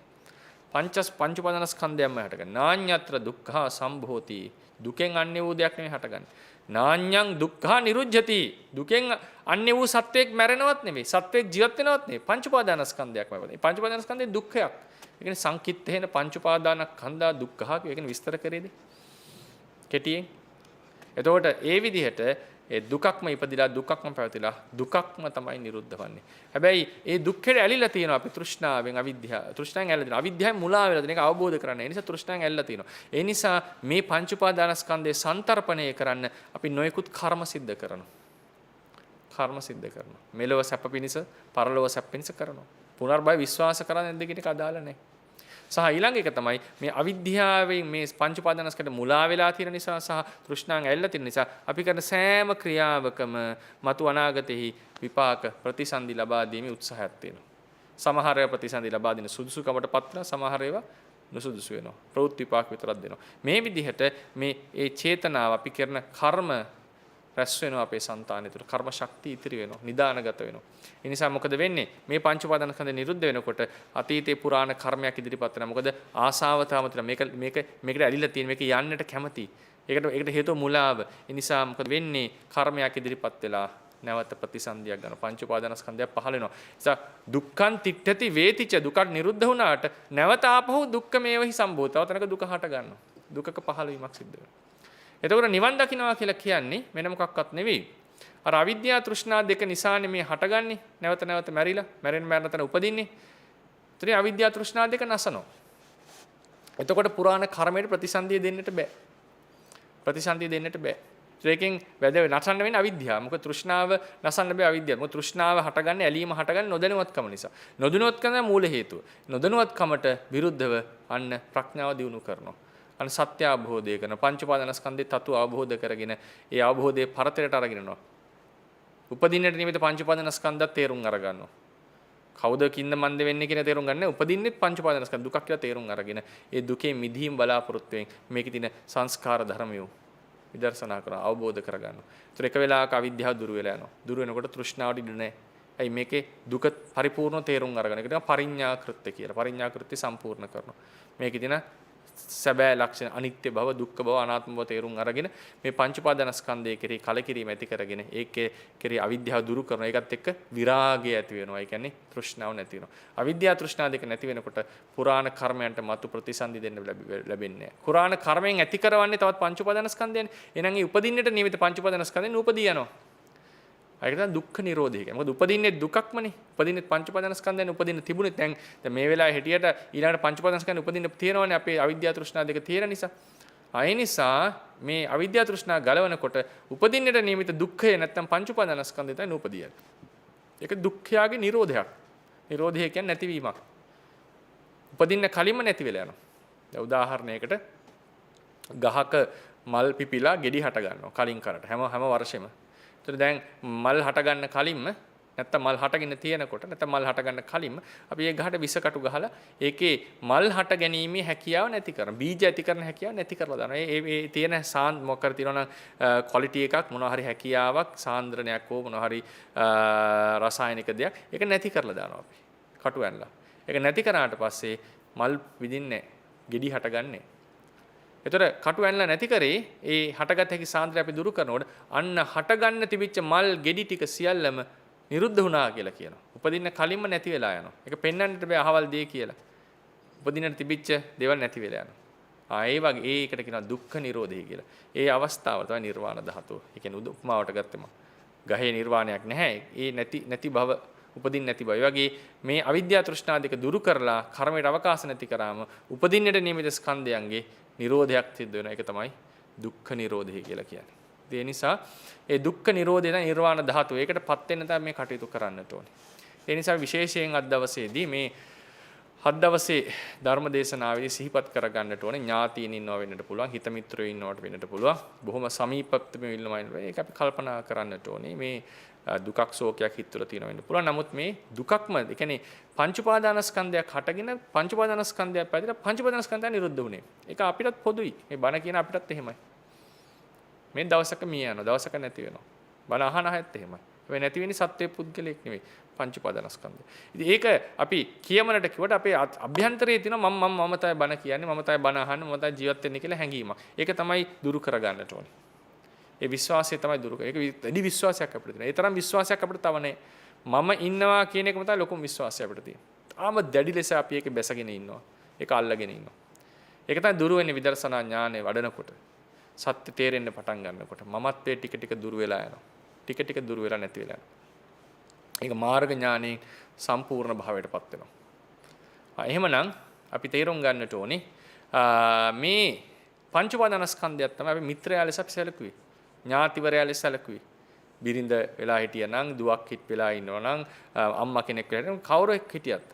පංච උපාදානස්කන්ධයම හටගන්නේ නාඤ්ඤත්‍ර දුක්ඛා සම්භෝති දුකෙන් අන්‍ය වූ දෙයක් නෙවෙයි හටගන්නේ නාඤ්ඤං දුක්ඛා නිරුද්ධති දුකෙන් අන්‍ය වූ සත්වයක් මැරෙනවත් නෙවෙයි සත්වයක් ජීවත් වෙනවත් නෙවෙයි පංච උපාදානස්කන්ධයක්මයි පදේ පංච උපාදානස්කන්ධේ දුක්ඛයක් ඒ කියන්නේ සංකිට්ඨේන පංච උපාදානස්කන්ධා දුක්ඛා කියන එක විස්තර කරේද කෙටියෙන් එතකොට ඒ විදිහට ඒ දුකක්ම ඉපදිලා දුකක්ම පැවතිලා දුකක්ම තමයි නිරුද්ධ වන්නේ. හැබැයි ඒ දුක්ඛයට ඇලිලා තියෙනවා අපි තෘෂ්ණාවෙන් අවිද්‍යාව. තෘෂ්ණාවෙන් ඇලිලා තියෙනවා. අවිද්‍යාවෙන් මුලා වෙලා තියෙන එක අවබෝධ කරගන්න. ඒ නිසා තෘෂ්ණාවෙන් ඇලිලා තියෙනවා. ඒ නිසා මේ පංච උපාදානස්කන්ධේ සන්තරපණය කරන්න අපි නොයෙකුත් කර්ම සිද්ධ කරනවා. කර්ම සිද්ධ කරනවා. මෙලොව සැප පිණිස, පරලොව සැප පිණිස කරනවා. පුනර්භව විශ්වාස කරන්නේ නැද්ද කියන එක අදාළ නැහැ. සහ ඊළඟ එක තමයි මේ අවිද්‍යාවෙන් මේ පංච උපාදානස්කන්ධ මුලා වෙලා තියෙන නිසා සහ තෘෂ්ණාවෙන් ඇල්ලලා තියෙන නිසා අපි කරන සෑම ක්‍රියාවකම මතු අනාගතෙහි විපාක ප්‍රතිසන්දි ලබා දීමේ උත්සාහයක් තියෙනවා. සමහර ඒවා ප්‍රතිසන්දි ලබා දෙන සුදුසුකමට පත් වෙනවා සමහර ඒවා නුසුදුසු වෙනවා. ප්‍රවෘත්ති විපාක විතරක් දෙනවා. මේ විදිහට මේ ඒ චේතනාව අපි කරන කර්ම රැස් වෙනවා අපේ సంతානය තුළ කර්ම ශක්තිය ඉතිරි වෙනවා නිදානගත වෙනවා. ඒ නිසා මොකද වෙන්නේ? මේ පංච උපාදානස්කන්ධ නිරුද්ධ වෙනකොට අතීතේ පුරාණ කර්මයක් ඉදිරිපත් වෙනවා. මොකද ආසාව තාම තියෙනවා. මේකට ඇලිලා තියෙන මේක යන්නට කැමති. ඒකට හේතුව මුලාව. ඒ නිසා මොකද වෙන්නේ? කර්මයක් ඉදිරිපත් වෙලා නැවත ප්‍රතිසන්දියක් ගන්න පංච උපාදානස්කන්ධය පහළ වෙනවා. ඒ නිසා දුක්ඛං තිට්ඨති වේතිච දුක නිරුද්ධ වුණාට නැවත ආපහු දුක්ඛ මේවහි සම්භූතව තනක දුක හට ගන්නවා. දුකක පහළ වීමක් සිද්ධ වෙනවා. එතකොට නිවන් දකින්නවා කියලා කියන්නේ වෙන මොකක්වත් නෙවෙයි. අර අවිද්‍යාව තෘෂ්ණා දෙක නිසානේ මේ හටගන්නේ. නැවත නැවත මැරිලා, මැරෙන තැන උපදින්නේ. ඒතරේ අවිද්‍යාව තෘෂ්ණා දෙක නැසනවා. එතකොට පුරාණ කර්මයට ප්‍රතිසන්දිය දෙන්නට බෑ. ප්‍රතිසන්දිය දෙන්නට බෑ. ඒකෙන් වැද නසන්න වෙන්නේ අවිද්‍යාව. මොකද තෘෂ්ණාව නසන්න බෑ අවිද්‍යාව. මොකද තෘෂ්ණාව හටගන්නේ ඇලීම හටගන්නේ නොදැනුවත්කම නිසා. නොදැනුවත්කම මූල හේතුව. නොදැනුවත්කමට විරුද්ධව අන්න ප්‍රඥාව දියුණු කරනවා. අන්න සත්‍ය අවබෝධය කරන පංච උපාදානස්කන්ධේ තතු අවබෝධ කරගෙන ඒ අවබෝධයේ පරතරයට අරගෙන යනවා. උපදින්නට නිමිත පංච උපාදානස්කන්ධත් තේරුම් අරගන්නවා. කවුද කින්න මන්ද වෙන්නේ කියන තේරුම් ගන්න උපදින්නෙත් පංච උපාදානස්කන්ධ දුකක් කියලා තේරුම් අරගෙන ඒ දුකේ මිදීම බලාපොරොත්තු වෙන මේකේ තියෙන සංස්කාර ධර්මයෝ විදර්ශනා කරන අවබෝධ කරගන්නවා. ඒතර එක වෙලාවක අවිද්‍යාව දුර වෙලා යනවා. දුර වෙනකොට තෘෂ්ණාවට ඉඩ නැහැ. ඇයි මේකේ දුක පරිපූර්ණ තේරුම් අරගෙන ඒක තමයි පරිඥා කෘත්‍ය කියලා. පරිඥා කෘත්‍ය සම්පූර්ණ කරනවා. මේකේ තියෙන සැබෑ ලක්ෂණ අනිත්‍ය බව, දුක්ඛ බව, අනාත්ම බව තේරුම් අරගෙන මේ පංච උපාදානස්කන්ධයේ කෙරෙහි කලකිරීම ඇති කරගෙන ඒකේ කෙරෙහි අවිද්‍යාව දුරු කරනවා. ඒකත් එක්ක විරාගය ඇති වෙනවා. ඒ කියන්නේ තෘෂ්ණාව නැති වෙනවා. අවිද්‍යාව තෘෂ්ණා දෙක නැති වෙනකොට පුරාණ කර්මයන්ට මතු ප්‍රතිසන්දි දෙන්න ලැබෙන්නේ නැහැ. පුරාණ කර්මයෙන් ඇති කරවන්නේ තවත් පංච උපාදානස්කන්ධයනේ. එහෙනම් ඒ උපදින්නට නියමිත පංච උපාදානස්කන්ධෙන් උපදී යනවා. ඒක තමයි දුක්ඛ නිරෝධය කියන්නේ. මොකද උපදින්නේ දුකක්මනේ. උපදින්නේ පංච උපාදානස්කන්ධයෙන් උපදින්න තිබුණේ දැන් මේ වෙලාවේ හැටියට ඊළඟට පංච උපාදානස්කන්ධෙන් උපදින්න තියෙනවනේ අපේ අවිද්‍යාව තෘෂ්ණා දෙක තියෙන නිසා. ඒ නිසා මේ අවිද්‍යාව තෘෂ්ණා ගලවනකොට උපදින්නට නියමිත දුක්ඛය නැත්තම් පංච උපාදානස්කන්ධය තමයි උපදියන්නේ. ඒක දුක්ඛයාගේ නිරෝධයක්. නිරෝධය කියන්නේ නැතිවීමක්. උපදින්න කලින්ම නැති වෙලා යනවා. දැන් උදාහරණයකට ගහක මල් පිපිලා ගෙඩි හට ගන්නවා කලින් කරට හැම වර්ෂෙම. ඒතර දැන් මල් හට ගන්න කලින්ම නැත්තම් මල් හටගෙන තියෙනකොට නැත්තම් මල් හට ගන්න කලින්ම අපි ඒ ගහට විස කටු ගහලා ඒකේ මල් හට ගැනීමේ හැකියාව නැති කරන බීජ ඇති කරන හැකියාව නැති කරලා දානවා. ඒ තියෙන මොකක්ද තියෙනවා නම් ක්වොලිටි එකක් මොනවා හරි හැකියාවක් සාන්ද්‍රණයක් හෝ මොනවා හරි රසායනික දෙයක් ඒක නැති කරලා දානවා අපි. කටු ඇනලා. ඒක නැති කරාට පස්සේ මල් විදින්නේ ගෙඩි හටගන්නේ. ඒතර කටු ඇනලා නැති කරේ ඒ හටගත් හැකි සාන්ද්‍රය අපි දුරු කරනකොට අන්න හටගන්න තිබිච්ච මල් ගෙඩි ටික සියල්ලම නිරුද්ධ වුණා කියලා කියනවා. උපදින්න කලින්ම නැති වෙලා යනවා. ඒක පෙන්වන්නට බෑ අහවල් දෙය කියලා. උපදින්නට තිබිච්ච දේවල් නැති වෙලා යනවා. ඒ වගේ ඒකට කියනවා දුක්ඛ නිරෝධය කියලා. ඒ අවස්ථාව තමයි නිර්වාණ ධාතුව. ඒ කියන්නේ උපමාවට ගත්තම ගහේ නිර්වාණයක් නැහැ. ඒ නැති බව උපදින්න නැති බව. ඒ වගේ මේ අවිද්‍යාව තෘෂ්ණා දෙක දුරු කරලා කර්මයට අවකාශ නැති කරාම උපදින්නට නියමිත ස්කන්ධයන්ගේ නිරෝධයක් සිද්ධ වෙනවා. ඒක තමයි දුක්ඛ නිරෝධය කියලා කියන්නේ. ඒ නිසා ඒ දුක්ඛ නිරෝධය තමයි නිර්වාණ ධාතුව. ඒකටපත් වෙන්න තමයි මේ කටයුතු කරන්නට ඕනේ. ඒ නිසා විශේෂයෙන් අද දවසේදී මේ හත් දවසේ ධර්ම දේශනාවේදී සිහිපත් කරගන්නට ඕනේ ඥාතීන් ඉන්නව වෙන්නට පුළුවන්, හිත මිත්‍රයෝ ඉන්නවට වෙන්නට පුළුවන්. බොහොම සමීපත්වම ඉන්නවයි. ඒක අපි කල්පනා කරන්නට ඕනේ. මේ දුකක් ශෝකයක් හිත තුළ තියෙන වෙන්න පුළුවන්. නමුත් මේ දුකක්ම ඒ කියන්නේ පංච උපාදානස්කන්ධයක් හටගෙන පංච උපාදානස්කන්ධයක් පැතිරලා පංච උපාදානස්කන්ධය නිරුද්ධ වුණේ. ඒක අපිටත් පොදුයි. මේ බණ කියන අපිටත් එහෙමයි. මේ දවසක මිය යනවා. දවසක නැති වෙනවා. බණ අහන අයත් එහෙමයි. ඒ නැති වෙන්නේ සත්වයේ පුද්ගලෙක් නෙවෙයි. පංච උපාදානස්කන්ධය. ඉතින් ඒක අපි කියමනට කිව්වට අපේ අභ්‍යන්තරයේ තියෙන මම තමයි බණ කියන්නේ, මම තමයි බණ අහන්නේ, මම තමයි ජීවත් වෙන්නේ කියලා හැඟීමක්. ඒක තමයි දුරු කරගන්නට ඕනේ. ඒ විශ්වාසය තමයි දුරු කරන්නේ. ඒක වැඩි විශ්වාසයක් අපිට තියෙනවා. ඒ තරම් විශ්වාසයක් අපිට තව නැහැ. මම ඉන්නවා කියන එකම තමයි ලොකුම විශ්වාසය අපිට තියෙන්නේ. තාම දැඩි ලෙස අපි ඒක බැසගෙන ඉන්නවා. ඒක අල්ලගෙන ඉන්නවා. ඒක තමයි දුරු වෙන්නේ විදර්ශනා ඥානය වඩනකොට. සත්‍ය තේරෙන්න පටන් ගන්නකොට මමත්වයේ ටික ටික දුර වෙලා යනවා. ටික ටික දුර වෙලා නැති වෙලා යනවා. ඒක මාර්ග ඥානයේ සම්පූර්ණ භාවයටපත් වෙනවා. එහෙමනම් අපි තේරුම් ගන්නට ඕනේ මේ පංච උපාදානස්කන්ධයත් තමයි අපි මිත්‍රයා ලෙස අපි සැලකුවේ. ඥාතිවරයා ලෙස සැලකුවේ. බිරිඳ වෙලා හිටියනම් දුවක් හිට වෙලා ඉන්නවනම් අම්මා කෙනෙක් වෙලා කවුරුෙක් හිටියත්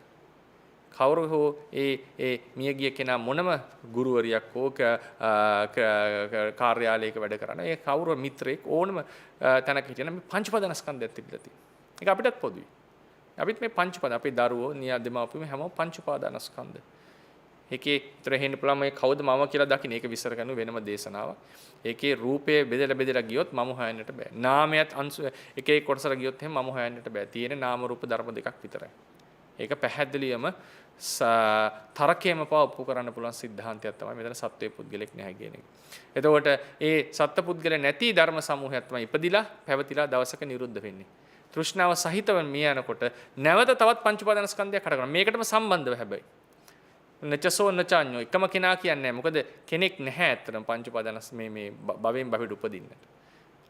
කවුරු හෝ ඒ මියගිය කෙනා මොනම ගුරුවරියක් හෝ කාර්යාලයක වැඩ කරන ඒ කවුරු මිත්‍රයෙක් ඕනම තැනක හිටියනම් මේ පංච උපාදානස්කන්ධයත් තිබිලා තියෙනවා. ඒක අපිටත් පොදුයි. අපිත් මේ පංච උපාදාන අපේ දරුවෝ නියදමාපුම හැමෝම පංච උපාදානස්කන්ධ. ඒකේ විතර හෙන්න පුළුවන් මේ කවුද මම කියලා දකින්න ඒක විස්තර කරන වෙනම දේශනාවක්. ඒකේ රූපය බෙදලා ගියොත් මම හොයන්නට බෑ. නාමයත් අංශ එක එක කොටසට ගියොත් එහෙනම් මම හොයන්නට බෑ. තියෙන නාම රූප ධර්ම දෙකක් විතරයි. ඒක පැහැදිලියම තරකේම පවප්පු කරන්න පුළුවන් සිද්ධාන්තයක් තමයි මෙතන සත්වයේ පුද්ගලෙක් නැහැ කියන එක. එතකොට ඒ සත්ත්ව පුද්ගල නැති ධර්ම සමූහයක් තමයි ඉපදිලා පැවතිලා දවසක නිරුද්ධ වෙන්නේ. තෘෂ්ණාව සහිතව මිය යනකොට නැවත තවත් පංච උපාදාන ස්කන්ධයක් හට ගන්නවා. මේකටම සම්බන්ධව හැබැයි නචසෝ නචඤ්ඤෝ එකම කෙනා කියන්නේ මොකද කෙනෙක් නැහැ ඇත්තටම පංච උපාදානස් මේ භවයෙන් භවයට උපදින්නට.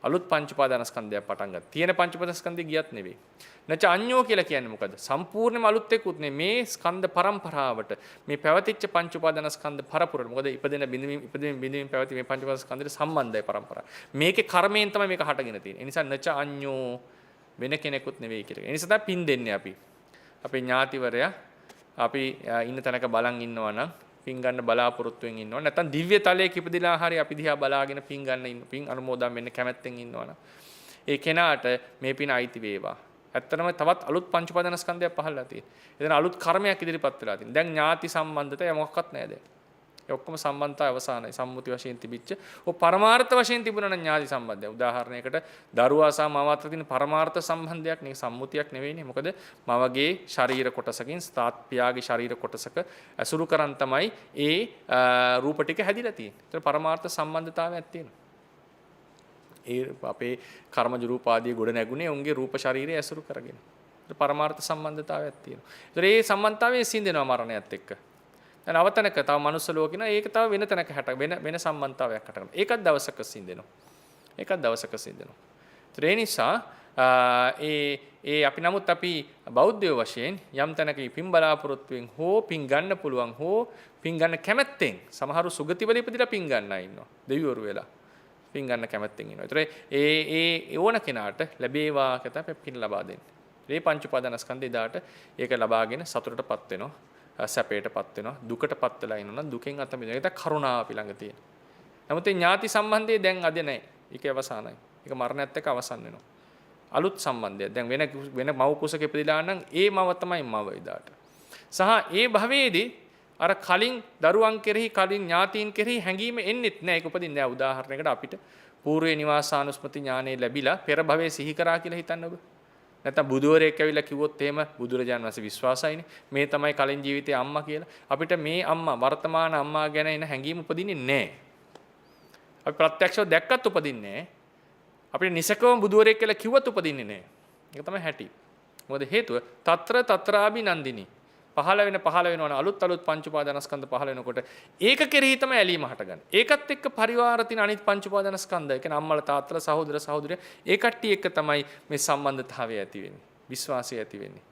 අලුත් පංච උපාදානස්කන්ධයක් පටන් ගන්න. තියෙන පංච උපාදානස්කන්ධය ගියත් නෙවෙයි. නච අඤ්ඤෝ කියලා කියන්නේ මොකද? සම්පූර්ණයෙන්ම අලුත් එක්කුත් මේ ස්කන්ධ පරම්පරාවට මේ පැවතිච්ච පංච උපාදානස්කන්ධ පරපුරට. මොකද ඉපදෙන බිඳීම පැවති මේ පංච උපාදානස්කන්ධයට සම්බන්ධයි පරම්පරාව. මේකේ කර්මයෙන් තමයි මේක හටගෙන තියෙන්නේ. ඒ නිසා නච අඤ්ඤෝ වෙන කෙනෙකුත් නෙවෙයි කියලා. ඒ නිසා තමයි පින් දෙන්නේ අපි. අපේ ඥාතිවරයා අපි ඉන්න තැනක බලන් ඉන්නවා නම් පින් ගන්න බලාපොරොත්තුෙන් ඉන්නවා. නැත්නම් දිව්‍ය තලයක ඉපදිලා හරි අපි දිහා බලාගෙන පින් ගන්න ඉන්න පින් අනුමෝදන් වෙන්න කැමැත්තෙන් ඉන්නවනම් ඒ කෙනාට මේ පින අයිති වේවා. ඇත්තටම තවත් අලුත් පංච උපාදානස්කන්ධයක් පහළලා තියෙනවා. එතන අලුත් කර්මයක් ඉදිරිපත් වෙලා තියෙනවා. දැන් ඥාති සම්බන්ධත මොකක්වත් නැහැ දැන්. ඒ ඔක්කොම සම්බන්ධතා අවසానයි. සම්මුති වශයෙන් තිබිච්ච ඔය පරමාර්ථ වශයෙන් තිබුණා නම් ඥාති සම්බන්ධය. උදාහරණයකට දරුවා සහ මව අතර තියෙන පරමාර්ථ සම්බන්ධයක් නේ සම්මුතියක් නෙවෙයිනේ. මොකද මවගේ ශරීර කොටසකින් තාත් පියාගේ ශරීර කොටසක ඇසුරු කරන් තමයි ඒ රූප ටික හැදිලා තියෙන්නේ. ඒතර පරමාර්ථ සම්බන්ධතාවයක් තියෙනවා. ඒ අපේ කර්මජ රූප ආදී ගොඩ නැගුණේ උන්ගේ රූප ශරීරය ඇසුරු කරගෙන. ඒතර පරමාර්ථ සම්බන්ධතාවයක් තියෙනවා. ඒතර මේ සම්බන්ධතාවයේ සිඳෙනවා මරණයත් එක්ක. දැන් අවතනක තව මනුස්ස ලෝකින ඒක තව වෙන තැනක වෙන සම්බන්ධතාවයක් හට ගන්නවා. ඒකත් දවසක සිඳෙනවා. ඒකත් දවසක සිඳෙනවා. ඒතර ඒ නිසා අපි නමුත් අපි බෞද්ධයෝ වශයෙන් යම් තැනක පින් බලාපොරොත්තුෙන් හෝ පින් ගන්න පුළුවන් හෝ පින් ගන්න කැමැත්තෙන් සමහරු සුගතිවල ඉපදිලා පින් ගන්න අය ඉන්නවා. දෙවිවරු වෙලා පින් ගන්න කැමැත්තෙන් ඉන්නවා. ඒතර ඒ ඕන කෙනාට ලැබේවා කියලා අපි පින් ලබා දෙන්නේ. මේ පංච උපාදානස්කන්ධය දාට ඒක ලබාගෙන සතුටටපත් වෙනවා. සැපයටපත් වෙනවා. දුකටපත් වෙලා ඉන්නවා නම් දුකෙන් අත මිදෙනවා. ඒක කරුණාව අපි ළඟ තියෙන. නමුත් මේ ඥාති සම්බන්ධය දැන් අද නැහැ. ඒක අවසానයි. ඒක මරණයත් එක්ක අවසන් වෙනවා. අලුත් සම්බන්ධයක්. දැන් වෙන මව කුසක ඉපදිලා නම් ඒ මව තමයි මව ඉදාට. සහ ඒ භවයේදී අර කලින් දරුවන් කෙරෙහි කලින් ඥාතීන් කෙරෙහි හැඟීම එන්නෙත් නැහැ. ඒක උපදින්නේ නැහැ. උදාහරණයකට අපිට పూర్වේ නිවාසානුස්මති ඥානෙ ලැබිලා පෙර භවයේ සිහි කරා කියලා හිතන්න ඔබ. නැත්නම් බුදුවරයෙක් ඇවිල්ලා කිව්වොත් එහෙම බුදුරජාණන් වහන්සේ විශ්වාසයිනේ. මේ තමයි කලින් ජීවිතේ අම්මා කියලා. අපිට මේ අම්මා වර්තමාන අම්මා ගැන එන හැඟීම උපදින්නේ නැහැ. අපි ප්‍රත්‍යක්ෂව දැක්කත් උපදින්නේ නැහැ. අපිට නිසකවම බුදුවරයෙක් කියලා කිව්වත් උපදින්නේ නැහැ. ඒක තමයි හැටි. මොකද හේතුව తත්‍රාභි නන්දිනී. පහළ වෙනවන අලුත් පංච උපාදානස්කන්ධ පහළ වෙනකොට ඒක කෙරෙහි තමයි ඇලීම හටගන්නේ. ඒකත් එක්ක පරිවාර තින අනිත් පංච උපාදානස්කන්ධය. ඒ කියන්නේ අම්මලා තාත්තලා සහෝදර සහෝදරිය ඒ කට්ටිය එක්ක තමයි මේ සම්බන්ධතාවය ඇති වෙන්නේ. විශ්වාසය ඇති වෙන්නේ.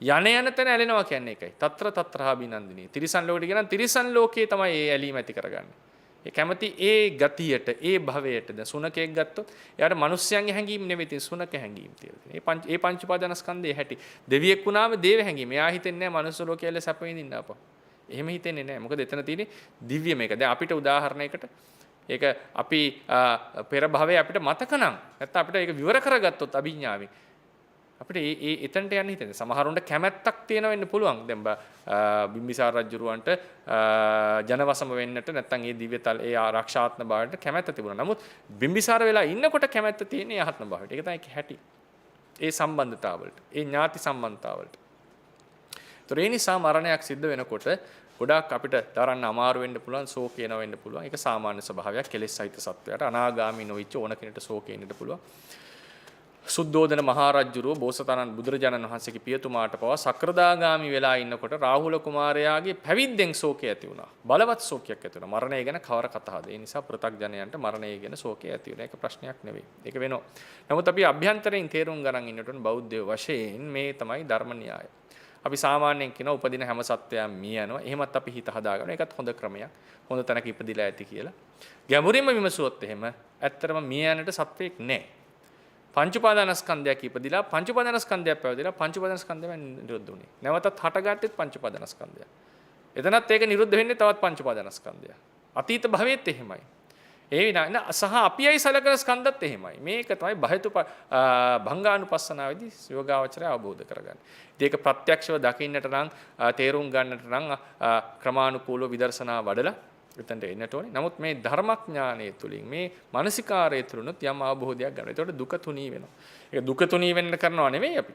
යන තැන ඇලෙනවා කියන්නේ ඒකයි. తත්‍රාභිනන්දිනී. තිරිසන් ලෝකෙට කියන තිරිසන් ලෝකයේ තමයි ඒ ඇලීම ඇති කරගන්නේ. ඒ කැමති ඒ ගතියට ඒ භවයට දැන් සුනකෙක් ගත්තොත් එයාට මිනිස්යන්ගේ හැඟීම් නෙවෙයි තියෙන සුනක හැඟීම් තියෙනවා. ඒ පංච උපාදානස්කන්ධයේ හැටි. දෙවියෙක් වුණාම දේව හැඟීම්. එයා හිතන්නේ නැහැ මනුස්ස ලෝකයේ සැප විඳින්න අප. එහෙම හිතෙන්නේ නැහැ. මොකද එතන තියෙන්නේ දිව්‍ය මේක. දැන් අපිට උදාහරණයකට ඒක අපි පෙර භවයේ අපිට මතක නම් නැත්නම් අපිට ඒක විවර කරගත්තොත් අභිඥාවෙන් අපිට එතනට යන්න හිතෙන්නේ. සමහරුන්ට කැමැත්තක් තියෙන වෙන්න පුළුවන්. දැන් බිම්බිසාර රජුරවන්ට ජනවසම වෙන්නට නැත්නම් ඒ දිව්‍යතල ඒ ආරක්ෂාත්ම භාවයට කැමැත්ත තිබුණා. නමුත් බිම්බිසාර වෙලා ඉන්නකොට කැමැත්ත තියෙන්නේ ආත්ම භාවයට. ඒක තමයි හැටි. ඒ සම්බන්ධතාවවලට, ඒ ඥාති සම්බන්ධතාවවලට. ඒ නිසා මරණයක් සිද්ධ වෙනකොට ගොඩාක් අපිට දරන්න අමාරු වෙන්න පුළුවන්, ශෝකේන වෙන්න පුළුවන්. ඒක සාමාන්‍ය ස්වභාවයක්. කෙලෙස් සහිත සත්වයාට අනාගාමී නොවිච්ච ඕන කෙනෙකුට ශෝකේනෙන්න පුළුවන්. සුද්ධෝදන මහරජුරුව බෝසතාණන් බුදුරජාණන් වහන්සේගේ පියතුමාට පවා සක්‍රදාගාමි වෙලා ඉන්නකොට රාහුල කුමාරයාගේ පැවිද්දෙන් ශෝකය ඇති වුණා. බලවත් ශෝකයක් ඇති වුණා. මරණය ගැන කවර කතාවද? ඒ නිසා පෘථග්ජනයන්ට මරණය ගැන ශෝකය ඇති වෙන එක ප්‍රශ්නයක් නෙවෙයි. ඒක වෙනවා. නමුත් අපි අභ්‍යන්තරයෙන් තේරුම් ගන්න ඉන්නට බෞද්ධ වශයෙන් මේ තමයි ධර්ම න්‍යාය. අපි සාමාන්‍යයෙන් කියන උපදින හැම සත්වයක්ම මිය යනවා. එහෙමත් අපි හිත හදාගන්න. ඒකත් හොඳ ක්‍රමයක්. හොඳ තැනක ඉපදිලා ඇති කියලා. ගැඹුරින්ම විමසුවොත් එහෙම ඇත්තටම මිය යන්නට සත්වෙක් නැහැ. පංච උපාදානස්කන්ධයක් ඉපදිලා පංච උපාදානස්කන්ධයක් පැවතිලා පංච උපාදානස්කන්ධයෙන් නිරුද්ධ වුණේ. නැවතත් හටගත්තෙත් පංච උපාදානස්කන්ධය. එතනත් ඒක නිරුද්ධ වෙන්නේ තවත් පංච උපාදානස්කන්ධය. අතීත භවයේත් එහෙමයි. ඒ විනා සහ අපියයි සලකන ස්කන්ධත් එහෙමයි. මේක තමයි බහෙතු භංගානුපස්සනාවේදී යෝගාවචරය අවබෝධ කරගන්නේ. ඒක ප්‍රත්‍යක්ෂව දකින්නට නම් තේරුම් ගන්නට නම් ක්‍රමානුකූලව විදර්ශනා වඩලා එතනට එන්නට ඕනේ. නමුත් මේ ධර්මඥානය තුලින් මේ මානසිකාරය තුලිනුත් යම් අවබෝධයක් ගන්නවා. ඒතකොට දුක තුනී වෙනවා. ඒක දුක තුනී වෙන්න කරනවා නෙවෙයි අපි.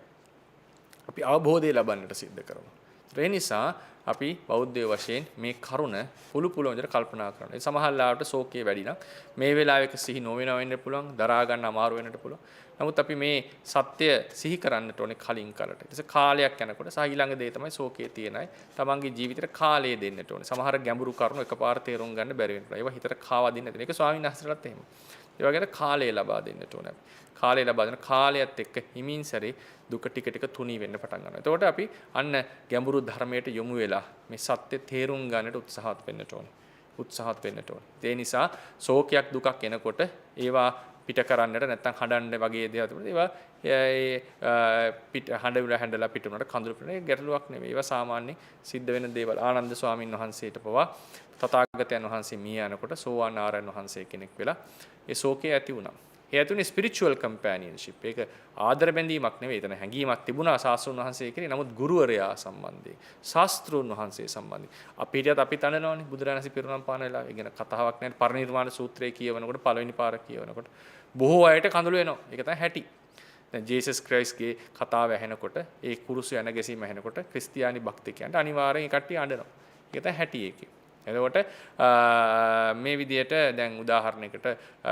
අපි අවබෝධය ලබන්නට සිද්ධ කරනවා. ඒ නිසා අපි බෞද්ධ වශයෙන් මේ කරුණ පුළු විදිහට කල්පනා කරනවා. ඒ සමහර ලාවට ශෝකයේ වැඩි නම් මේ වෙලාවෙක සිහි නොවෙනව වෙන්න පුළුවන්, දරා ගන්න අමාරු වෙන්නට පුළුවන්. නමුත් අපි මේ සත්‍ය සිහි කරන්නට ඕනේ කලින් කරට. ඊට පස්සේ කාලයක් යනකොට සහ ඊළඟ දේ තමයි ශෝකයේ තියෙනයි. තමන්ගේ ජීවිතේට කාලය දෙන්නට ඕනේ. සමහර ගැඹුරු කරුණු එකපාර තේරුම් ගන්න බැරි වෙනවා. ඒවා හිතට කාවා දෙන්න තියෙන. ඒක ස්වාමීන් වහන්සේලාත් එහෙම. ඒ වගේට කාලය ලබා දෙන්නට ඕනේ. කාලය ලබා දෙන කාලයත් එක්ක හිමින් සැරේ දුක ටික ටික තුනී වෙන්න පටන් ගන්නවා. එතකොට අපි අන්න ගැඹුරු ධර්මයට යොමු වෙලා මේ සත්‍ය තේරුම් ගන්නට උත්සාහත් වෙන්නට ඕනේ. උත්සාහත් වෙන්නට ඕනේ. ඒ නිසා ශෝකයක් දුකක් එනකොට ඒවා පිට කරන්නට නැත්නම් හඬන්න වගේ දේවල් ඒවා පිට හැඬලා පිට උනට කඳුළු පිටේ ගැටලුවක් නෙමෙයි. ඒවා සාමාන්‍යයෙන් සිද්ධ වෙන දේවල්. ආනන්ද ස්වාමීන් වහන්සේට පවා තථාගතයන් වහන්සේ මිය යනකොට සෝවාන් ආරයන් වහන්සේ කෙනෙක් වෙලා ඒ ශෝකය ඇති වුණා. ඒ ඇතුනේ ස්පිරිචුවල් කම්පැනියන්ෂිප්. ඒක ආදර බැඳීමක් නෙවෙයි. එතන හැඟීමක් තිබුණා ශාස්ත්‍රුන් වහන්සේ කෙරේ. නමුත් ගුරුවරයා සම්බන්ධයෙන්, ශාස්ත්‍රුන් වහන්සේ සම්බන්ධයෙන්. අපිටත් අපි තනනවනේ බුදුරජාණන්සේ පිරුණම් පාන වෙලාව. ඒ ගැන කතාවක් නැහැ. පරිනිර්වාණ සූත්‍රය කියවනකොට පළවෙනි පාර කියවනකොට බොහෝ අයට කඳුළු එනවා. ඒක තමයි හැටි. දැන් ජේසස් ක්‍රයිස්ට්ගේ කතාව ඇහෙනකොට, ඒ කුරුසු යන ගැසීම ඇහෙනකොට ක්‍රිස්තියානි භක්තිකයන්ට අනිවාර්යෙන් ඒ කට්ටිය අඬනවා. ඒක තමයි හැටි ඒකේ. එතකොට මේ විදිහට දැන් උදාහරණයකට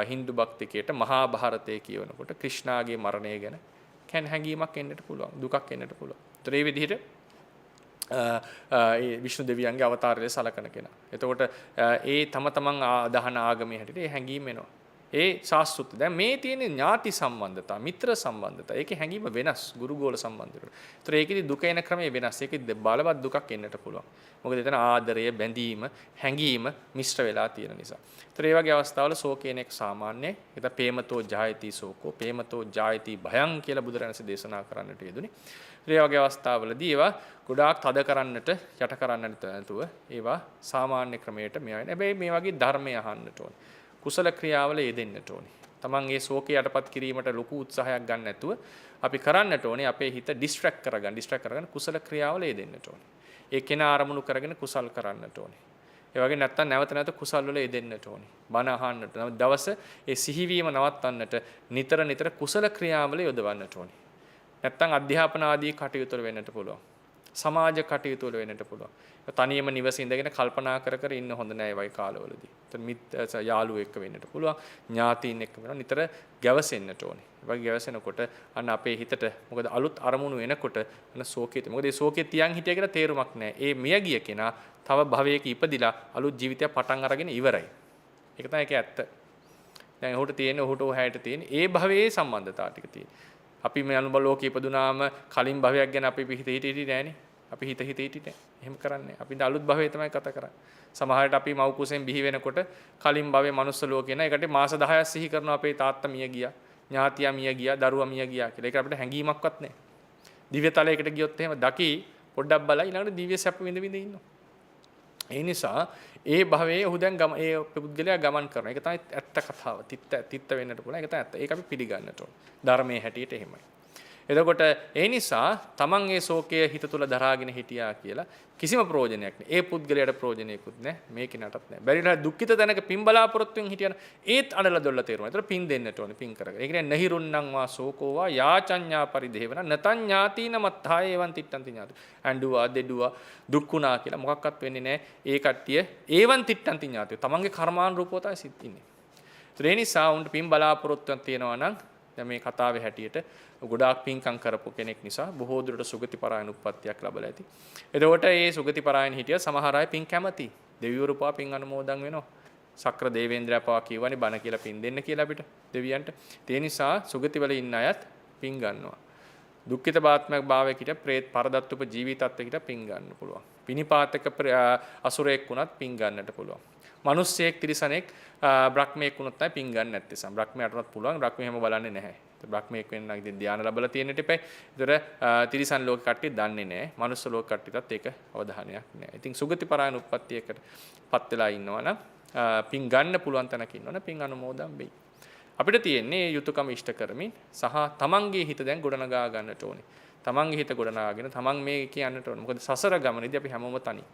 Hindu භක්තිකයට මහා භාරතය කියවනකොට ක්‍රිෂ්ණාගේ මරණය ගැන හැඟීමක් එන්නට පුළුවන්, දුකක් එන්නට පුළුවන්. ඒතර මේ විදිහට ඒ විෂ්ණු දෙවියන්ගේ අවතාරය සලකන කෙනා. එතකොට ඒ තම තමන් දහන ආගමේ හැටියට ඒ හැඟීම් එනවා. ඒ ශාස්ත්‍රුත් දැන් මේ තියෙන ඥාති සම්බන්ධතා, මිත්‍ර සම්බන්ධතා, ඒකේ හැඟීම වෙනස්, ගුරුගෝල සම්බන්ධතාවය. ඒතර ඒකෙදි දුක එන ක්‍රමය වෙනස්. ඒකෙදි බලවත් දුකක් එන්නට පුළුවන්. මොකද එතන ආදරය, බැඳීම, හැඟීම මිශ්‍ර වෙලා තියෙන නිසා. ඒතර ඒ වගේ අවස්ථාවල ශෝකයෙන් එක් සාමාන්‍යයි. ඒක ප්‍රේමතෝ ජායති ශෝකෝ, ප්‍රේමතෝ ජායති භයං කියලා බුදුරජාණන්සේ දේශනා කරන්නට යෙදුනේ. ඒ වගේ අවස්ථාවලදී ඒවා ගොඩාක් තද කරන්නට, යට කරන්නට නැතුව ඒවා සාමාන්‍ය ක්‍රමයට මේවා වෙන. හැබැයි මේ වගේ ධර්මය අහන්නට ඕනේ. කුසල ක්‍රියාවල යෙදෙන්නට ඕනේ. තමන් ඒ ශෝකේ යටපත් කිරීමට ලොකු උත්සාහයක් ගන්න නැතුව අපි කරන්නට ඕනේ අපේ හිත ඩිස්ට්‍රැක්ට් කරගන්න කුසල ක්‍රියාවල යෙදෙන්නට ඕනේ. ඒ කෙනා අරමුණු කරගෙන කුසල් කරන්නට ඕනේ. ඒ වගේ නැත්තම් නැවත නැවත කුසල් වල යෙදෙන්නට ඕනේ. බණ අහන්නට. දවස ඒ සිහිවීම නවත්තන්නට නිතර කුසල ක්‍රියාවල යොදවන්නට ඕනේ. නැත්තම් අධ්‍යාපන ආදී කටයුතු වල වෙන්නට පුළුවන්. සමාජ කටයුතු වල වෙන්නට පුළුවන්. තනියම නිවසේ ඉඳගෙන කල්පනා කර ඉන්න හොඳ නෑ ඒ වගේ කාලවලදී. ඒතර යාළුවෝ එක්ක වෙන්නට පුළුවන්, ඥාතීන් එක්ක වෙනවා. නිතර ගැවසෙන්නට ඕනේ. ඒ වගේ ගැවසෙනකොට අන්න අපේ හිතට මොකද අලුත් අරමුණු එනකොට අන්න ශෝකෙත්. මොකද මේ ශෝකේ තියන් හිටිය කියලා තේරුමක් නෑ. ඒ මිය ගිය කෙනා තව භවයක ඉපදිලා අලුත් ජීවිතයක් පටන් අරගෙන ඉවරයි. ඒක තමයි ඒකේ ඇත්ත. දැන් ඔහුට තියෙන ඔහුට ඔහයට තියෙන ඒ භවයේ සම්බන්ධතාව ටික තියෙන. අපි මේ අනුබල ලෝකේ ඉපදුනාම කලින් භවයක් ගැන අපි හිතේ නෑනේ. අපි හිත හිටිට එහෙම කරන්නේ. අපි අලුත් භවයේ තමයි කතා කරන්නේ. සමහරවිට අපි මව් කුසෙන් බිහි වෙනකොට කලින් භවයේ මනුස්ස ලෝකේ නෑ. ඒකට මාස 10ක් සිහි කරනවා අපේ තාත්තා මිය ගියා, ඥාතියා මිය ගියා, දරුවා මිය ගියා කියලා. ඒක අපිට හැඟීමක්වත් නෑ. දිව්‍ය තලයකට ගියොත් එහෙම දකි පොඩ්ඩක් බලලා ඊළඟට දිව්‍ය සැප විඳ ඉන්නවා. ඒ නිසා ඒ භවයේ ඔහු දැන් ඒ පුද්ගලයා ගමන් කරනවා. ඒක තමයි ඇත්ත කතාව. තිත්ත වෙන්නට පුළුවන්. ඒක තමයි ඇත්ත. ඒක අපි පිළිගන්නට ඕන. ධර්මයේ හැටියට එහෙමයි. එතකොට ඒ නිසා තමන් ඒ ශෝකය හිත තුළ දරාගෙන හිටියා කියලා කිසිම ප්‍රයෝජනයක් නැහැ. ඒ පුද්ගලයාට ප්‍රයෝජනයකුත් නැහැ. මේ කෙනාටත් නැහැ. බැරිලා දුක්ඛිත තැනක පින් බලාපොරොත්තුෙන් හිටියන ඒත් අඬලා දොල්ලා තේරුණා. ඒතර පින් දෙන්නට ඕනේ පින් කරගෙන. ඒ කියන්නේ නහිරුන්නං වා ශෝකෝ වා යාචඤ්ඤා පරිදේවන නතං ඥාතින මත්ථාය එවං තිට්ඨන්ති ඥාති. ඇඬුවා දෙඩුවා දුක්ුණා කියලා මොකක්වත් වෙන්නේ නැහැ. ඒ කට්ටිය ඒවං තිට්ඨන්ති ඥාති. තමන්ගේ කර්මානුරූපව තමයි සිත් ඉන්නේ. ඒ නිසා උන්ට පින් බලාපොරොත්තුවක් තියෙනවා නම් දැන් මේ කතාවේ හැටියට ගොඩාක් පින්කම් කරපු කෙනෙක් නිසා බොහෝ දුරට සුගති පරායන උප්පත්තියක් ලැබලා ඇති. එතකොට මේ සුගති පරායන හිටිය සමහර අය පින් කැමති. දෙවිවරු පවා පින් අනුමෝදන් වෙනවා. සක්‍ර දේවේන්ද්‍රයා පවා කියවනේ බණ කියලා පින් දෙන්න කියලා අපිට දෙවියන්ට. ඒ නිසා සුගති වල ඉන්න අයත් පින් ගන්නවා. දුක්ඛිත බාත්මක භාවයක හිට ප්‍රේත පරදත්තුප ජීවිතත්වයක හිට පින් ගන්න පුළුවන්. පිනිපාතක අසුරයෙක් වුණත් පින් ගන්නට පුළුවන්. මිනිස්සෙක් තිරිසනෙක් බ්‍රහ්මයෙක් වුණත් තමයි පින් ගන්න නැත්තේ. සම් බ්‍රහ්මයාටවත් පුළුවන්. බ්‍රහ්මයා හැම බලන්නේ නැහැ. බ්‍රහ්මයෙක් වෙන්න නම් ඉතින් ධානය ලැබලා තියෙන්නට එපා. ඒතර තිරිසන් ලෝක කට්ටිය දන්නේ නැහැ. මනුස්ස ලෝක කට්ටියටත් ඒක අවධානයක් නැහැ. ඉතින් සුගති පරායන උප්පත්තියකට පත් වෙලා ඉන්නවනම් පින් ගන්න පුළුවන් තැනක ඉන්නවනම් පින් අනුමෝදන් වෙයි. අපිට තියෙන්නේ යුතුයකම ඉෂ්ට කරමින් සහ තමන්ගේ හිත දැන් ගොඩනගා ගන්නට ඕනේ. තමන්ගේ හිත ගොඩනගාගෙන තමන් මේ කියන්නට ඕනේ. මොකද සසර ගමනේදී අපි හැමෝම තනි.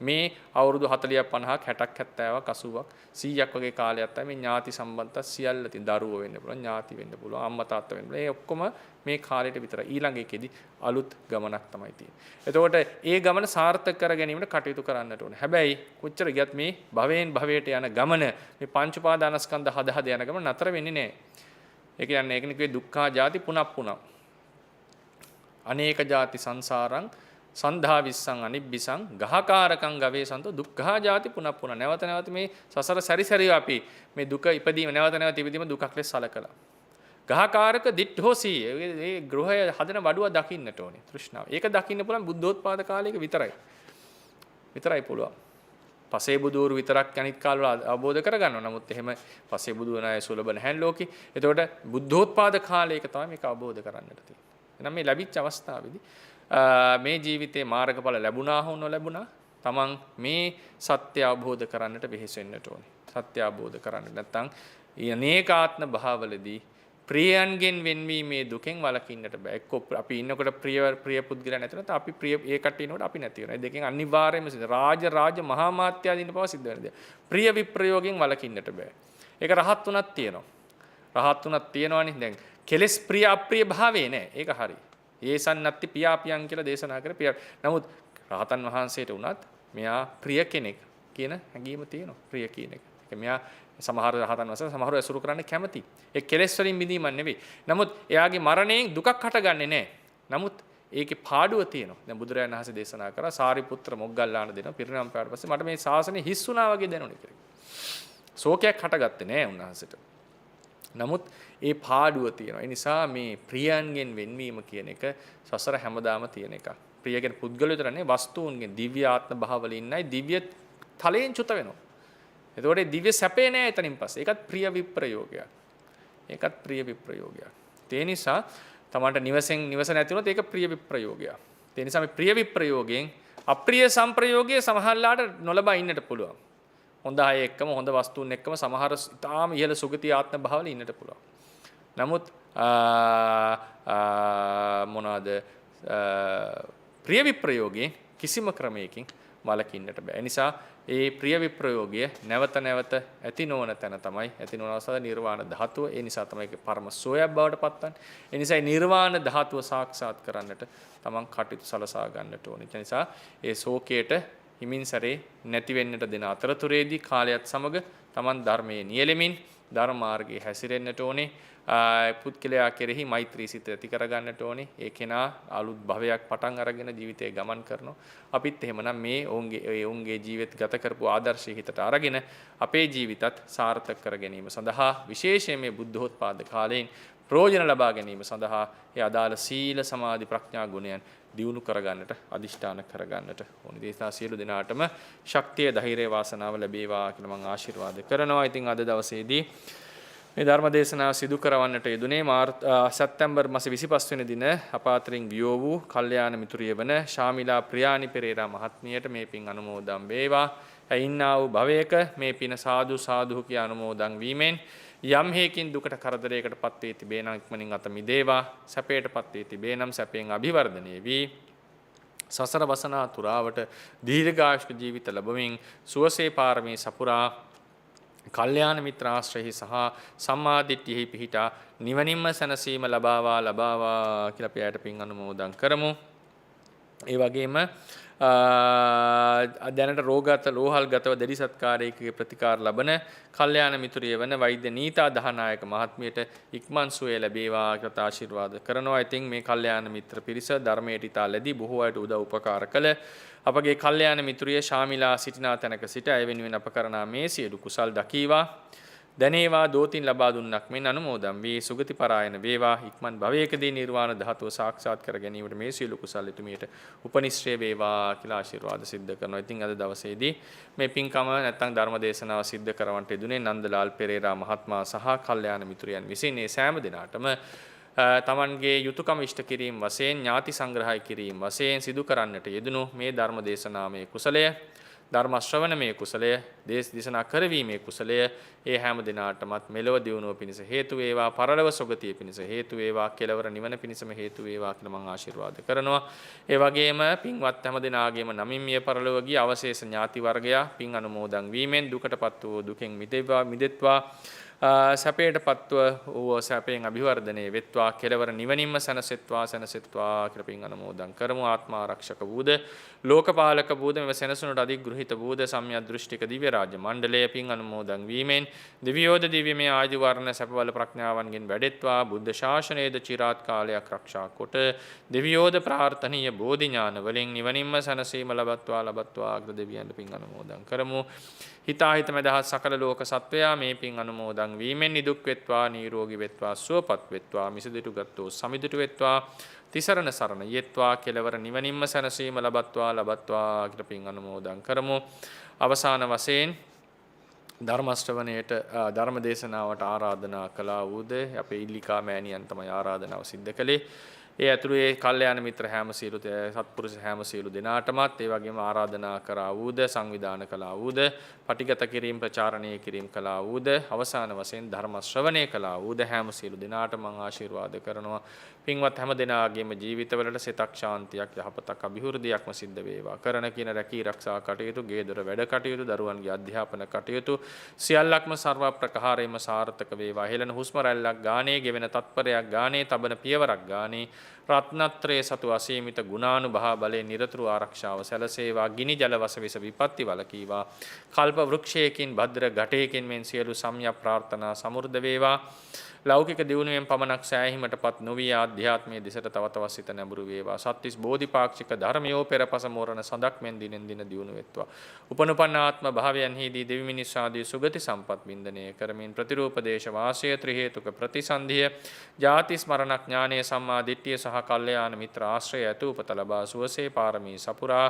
මේ අවුරුදු 40ක් 50ක් 60ක් 70ක් 80ක් 100ක් වගේ කාලයක් තමයි මේ ඥාති සම්බන්ධතා සියල්ල තියෙන දරුවෝ වෙන්න පුළුවන් ඥාති වෙන්න පුළුවන් අම්මා තාත්තා වෙන්න පුළුවන්. ඒ ඔක්කොම මේ කාලෙට විතර ඊළඟ එකේදී අලුත් ගමනක් තමයි තියෙන්නේ. එතකොට ඒ ගමන සාර්ථක කර ගැනීමට කටයුතු කරන්නට ඕනේ. හැබැයි කොච්චර ගියත් මේ භවයෙන් භවයට යන ගමන මේ පංච උපාදානස්කන්ධ හද හද යන ගමන නතර වෙන්නේ නැහැ. ඒ කියන්නේ ඒකනේ කිව්වේ දුක්ඛා ජාති පුනප්පුනං. අනේක ජාති සංසාරං සන්ධා විස්සං අනිබ්බිසං ගහකාරකං ගවේසන්තෝ දුක්ඛා ජාති පුනප්පුන. නැවත නැවත මේ සසර සැරිසැරිය අපි මේ දුක ඉපදීම නැවත නැවත ඉපදීම දුකක් ලෙස සලකලා. ගහකාරක දිට්ඨෝසි ඒ ගෘහය හදන වඩුව දකින්නට ඕනේ තෘෂ්ණාව. ඒක දකින්න පුළුවන් බුද්ධෝත්පාද කාලයක විතරයි. විතරයි පුළුවන්. පසේ බුදුරු විතරක් අනිත් කාලවල අවබෝධ කරගන්නවා. නමුත් එහෙම පසේ බුදු වන අය සුලබ නැහැ ලෝකේ. එතකොට බුද්ධෝත්පාද කාලයක තමයි මේක අවබෝධ කරන්නට තියෙන්නේ. එහෙනම් මේ ලැබිච්ච අවස්ථාවේදී මේ ජීවිතේ මාර්ගඵල ලැබුණා හෝ නොලැබුණා තමන් මේ සත්‍ය අවබෝධ කරන්නට වෙහෙස වෙන්නට ඕනේ. සත්‍ය අවබෝධ කරන්න නැත්නම් අනේකාත්ම භාවවලදී ප්‍රියයන්ගෙන් වෙන්වීමේ දුකෙන් වළකින්නට බෑ. එක්ක අපි ඉන්නකොට ප්‍රිය පුද්ගලයන් නැති නැත්නම් අපි ප්‍රිය ඒ කට්ටිය ඉන්නකොට අපි නැති වෙනවා. ඒ දෙකෙන් අනිවාර්යයෙන්ම සිද්ධ රාජ මහා මාත්‍යාදීන් පව සිද්ධ වෙන දේ. ප්‍රිය විප්‍රයෝගයෙන් වළකින්නට බෑ. ඒක රහත් තුනක් තියෙනවා. රහත් තුනක් තියෙනවනේ. දැන් කෙලස් ප්‍රිය අප්‍රිය භාවේ නෑ. ඒක හරි. ඒසන් නැත්ති පියාපියන් කියලා දේශනා කර පියා. නමුත් රහතන් වහන්සේට උනත් මෙයා ප්‍රිය කෙනෙක් කියන හැඟීම තියෙනවා. ප්‍රිය කියන එක. ඒක මෙයා සමහර රහතන් වහන්සේ සමහරව ඇසුරු කරන්න කැමති. ඒ කෙලෙස් වලින් මිදීමක් නෙවෙයි. නමුත් එයාගේ මරණයෙන් දුකක් හටගන්නේ නැහැ. නමුත් ඒකේ පාඩුව තියෙනවා. දැන් බුදුරජාණන් වහන්සේ දේශනා කරා සාරිපුත්‍ර මොග්ගල්ලාන දෙනවා පිරිනමන පාඩ පස්සේ මට මේ ශාසනය හිස් වුණා වගේ දැනුනේ කියලා. ශෝකයක් හටගත්තේ නැහැ උන්වහන්සේට. නමුත් ඒ පාඩුව තියෙනවා. ඒ නිසා මේ ප්‍රියයන්ගෙන් වෙන්වීම කියන එක සසර හැමදාම තියෙන එකක්. ප්‍රිය කියන පුද්ගලයෝ විතරනේ වස්තුන්ගෙන් දිව්‍ය ආත්ම භාවවල ඉන්නයි දිව්‍ය තලයෙන් චුත වෙනවා. එතකොට දිව්‍ය සැපේ නෑ එතනින් පස්සේ. ඒකත් ප්‍රිය විප්‍රයෝගයක්. ඒකත් ප්‍රිය විප්‍රයෝගයක්. ඒ නිසා තමන්ට නිවස නැති වුණොත් ඒක ප්‍රිය විප්‍රයෝගයක්. ඒ නිසා මේ ප්‍රිය විප්‍රයෝගයෙන් අප්‍රිය සංප්‍රයෝගයේ සමහරලාට නොලබා ඉන්නට පුළුවන්. හොඳ අය එක්කම හොඳ වස්තුන් එක්කම සමහර ඉතාම ඉහළ සුගති ආත්ම භාවවල ඉන්නට පුළුවන්. නමුත් මොනවාද ප්‍රිය විප්‍රයෝගයෙන් කිසිම ක්‍රමයකින් වළකින්නට බෑ. ඒ නිසා ඒ ප්‍රිය විප්‍රයෝගය නැවත නැවත ඇති නොවන තැන තමයි ඇති නොවන අවස්ථාවේ නිර්වාණ ධාතුව. ඒ නිසා තමයි ඒක පරම සෝයක් බවට පත්වන්නේ. ඒ නිසා නිර්වාණ ධාතුව සාක්ෂාත් කරන්නට තමන් කටයුතු සලසා ගන්නට ඕනේ. ඒ නිසා ඒ ශෝකයට හිමින් සැරේ නැති වෙන්නට දෙන අතරතුරේදී කාලයත් සමග තමන් ධර්මයේ නියැලෙමින් ධර්ම මාර්ගයේ හැසිරෙන්නට ඕනේ. පුද්ගලයා කෙරෙහි මෛත්‍රී සිත ඇති කරගන්නට ඕනේ. ඒ කෙනා අලුත් භවයක් පටන් අරගෙන ජීවිතේ ගමන් කරනවා. අපිත් එහෙමනම් මේ ඔවුන්ගේ ජීවිත ගත කරපු ආදර්ශය හිතට අරගෙන අපේ ජීවිතත් සාර්ථක කර ගැනීම සඳහා විශේෂයෙන් මේ බුද්ධෝත්පාද කාලයෙන් ප්‍රයෝජන ලබා ගැනීම සඳහා ඒ අදාළ සීල සමාධි ප්‍රඥා ගුණයන් දියුණු කරගන්නට අදිෂ්ඨාන කරගන්නට ඕනේ. දේශනා සියලු දෙනාටම ශක්තිය ධෛර්යය වාසනාව ලැබේවා කියලා මම ආශිර්වාද කරනවා. ඉතින් අද දවසේදී මේ ධර්ම දේශනාව සිදු කරවන්නට යෙදුනේ සැප්තැම්බර් මාස 25 වෙනි දින අපාතරින් වියෝ වූ කල්යාණ මිතුරිය වන ශාමිලා ප්‍රියානි පෙරේරා මහත්මියට මේ පින් අනුමෝදන් වේවා. ඇයින්නා වූ භවයක මේ පින සාදු සාදු කියා අනුමෝදන් වීමෙන් යම් හේකින් දුකට කරදරයකටපත් වේ තිබේ නම් ඉක්මනින් අත මිදේවා. සැපයටපත් වේ තිබේ නම් සැපයෙන් අභිවර්ධනය වී සසර වසනා තුරාවට දීර්ඝායුෂ ජීවිත ලැබමින් සුවසේ පාරමී සපුරා කල්යාණ මිත්‍රාශ්‍රයෙහි සහ සම්මා දිට්ඨියෙහි පිහිටා නිවනින්ම සැනසීම ලබාවා කියලා අපි අයට පින් අනුමෝදන් කරමු. ඒ වගේම දැනට රෝහල්ගතව දැඩි සත්කාරයකගේ ප්‍රතිකාර ලබන කල්යාණ මිතුරිය වන වෛද්‍ය නීතා දහනායක මහත්මියට ඉක්මන් සුවය ලැබේවා කියලා ආශිර්වාද කරනවා. ඉතින් මේ කල්යාණ මිත්‍ර පිරිස ධර්මයට ඉතා ලැබී බොහෝ අයට උදව් උපකාර කළ අපගේ කල්යාණ මිතුරිය ශාමිලා සිටිනා තැනක සිට අය වෙනුවෙන් අප කරනා මේ සියලු කුසල් දකීවා දැනේවා දෝතින් ලබා දුන්නක් මෙන් අනුමෝදන් වී සුගති පරායන වේවා. ඉක්මන් භවයකදී නිර්වාණ ධාතුව සාක්ෂාත් කර ගැනීමට මේ සියලු කුසල් එතුමියට උපනිශ්‍රේ වේවා කියලා ආශිර්වාද සිද්ධ කරනවා. ඉතින් අද දවසේදී මේ පින්කම නැත්නම් ධර්ම දේශනාව සිද්ධ කරවන්නට යෙදුනේ නන්දලාල් පෙරේරා මහත්මයා සහ කල්යාණ මිතුරියන් විසින් මේ සෑම දිනකටම තමන්ගේ යුතුයකම ඉෂ්ට කිරීම වශයෙන් ඥාති සංග්‍රහය කිරීම වශයෙන් සිදු කරන්නට යෙදුණු මේ ධර්ම දේශනාමය කුසලය ධර්ම ශ්‍රවණමේ කුසලය, දේශ දේශනා කරවීමේ කුසලය ඒ හැම දිනාටමත් මෙලොව දියුණුව පිණිස හේතු වේවා, පරලොව සුගතිය පිණිස හේතු වේවා, කෙලවර නිවන පිණිසම හේතු වේවා කියලා මම ආශිර්වාද කරනවා. ඒ වගේම පින්වත් හැම දිනාගේම නමින් මිය පරලොව ගිය අවශේෂ ඥාති වර්ගයා පින් අනුමෝදන් වීමෙන් දුකටපත් වූ දුකෙන් මිදෙත්වා සැපයටපත්ව වූ සැපයෙන් අභිවර්ධනයේ වෙත්වා, කෙලවර නිවනින්ම සැනසෙත්වා කියලා පින් අනුමෝදන් කරමු. ආත්ම ආරක්ෂක වූද, ලෝකපාලක වූද, මෙව සෙනසුනට අධිග්‍රහිත වූද සම්‍යක් දෘෂ්ටික දිව්‍ය රාජ්‍ය මණ්ඩලය පින් අනුමෝදන් වීමෙන් දිව්‍යෝද දිව්‍යමය ආයු වර්ණ සැපබල ප්‍රඥාවන්ගෙන් වැඩෙත්වා, බුද්ධ ශාසනයේද චිරාත් කාලයක් ආරක්ෂා කොට දිව්‍යෝද ප්‍රාර්ථනීය බෝධි ඥාන වලින් නිවනින්ම සැනසීම ලබත්වා අග්‍ර දෙවියන්ට පින් අනුමෝදන් කරමු. හිතාහිත මදහත් සකල ලෝක සත්වයා මේ පින් අනුමෝදන් වීමෙන් නිදුක් වෙත්වා, නිරෝගී වෙත්වා, සුවපත් වෙත්වා, මිසදිටු ගත්තෝ සමිදිටු වෙත්වා, තිසරණ සරණ යෙත්වා, කෙලවර නිවනින්ම සැනසීම ලබත්වා කියලා පින් අනුමෝදන් කරමු. අවසාන වශයෙන් ධර්ම ශ්‍රවණයට ධර්ම දේශනාවට ආරාධනා කළා වූද අපේ ඉල්ලිකා මෑණියන් තමයි ආරාධනාව සිද්ධ කළේ. ඒ ඇතුළු ඒ කල්යාණ මිත්‍ර හැම සියලු සත්පුරුෂ හැම සියලු දෙනාටමත් ඒ වගේම ආරාධනා කරා වූද, සංවිධානය කළා වූද, පටිගත කිරීම ප්‍රචාරණය කිරීම කළා වූද, අවසාන වශයෙන් ධර්ම ශ්‍රවණය කළා වූද හැම සියලු දෙනාට මම ආශිර්වාද කරනවා. පින්වත් හැම දෙනාගේම ජීවිතවලට සිතක් ශාන්තියක්, යහපතක්, අභිවෘද්ධියක්ම සිද්ධ වේවා. කරන කින රැකී ආරක්ෂා කටයුතු, ගේ දොර වැඩ කටයුතු, දරුවන්ගේ අධ්‍යාපන කටයුතු සියල්ලක්ම සර්ව ප්‍රකාරයෙන්ම සාර්ථක වේවා. හෙළන හුස්ම රැල්ලක් ගානේ, ගෙවෙන තත්පරයක් ගානේ, තබන පියවරක් ගානේ රත්නත්‍රයේ සතු අසීමිත ගුණානුභාව බලයෙන් නිරතුරු ආරක්ෂාව සැලසේවා. ගිනි ජල වසවිස විපත්ති වලකීවා. කල්ප වෘක්ෂයකින් භද්‍ර ඝටයකින් මෙන් සියලු සම්‍යක් ප්‍රාර්ථනා සමෘද්ධ වේවා. ලෞකික දියුණුවෙන් පමණක් සෑහීමටපත් නොවී ආධ්‍යාත්මයේ දිසට තව තවත් සිත නැඹුරු වේවා. සත්‍තිස් බෝධිපාක්ෂික ධර්මයෝ පෙරපස මෝරණ සඳක් මෙන් දිනෙන් දින දියුණු වෙත්වා. උපනුපන්න ආත්ම භාවයන්හිදී දෙවි මිනිස් ආදී සුගති සම්පත් වින්දනය කරමින් ප්‍රතිරූපදේශ වාසය ත්‍රි හේතුක ප්‍රතිසන්ධිය ජාති ස්මරණ ඥානයේ සම්මා දිට්ඨිය සහ කල්යාණ මිත්‍ර ආශ්‍රය ඇතු උපත ලබා සුවසේ පාරමී සපුරා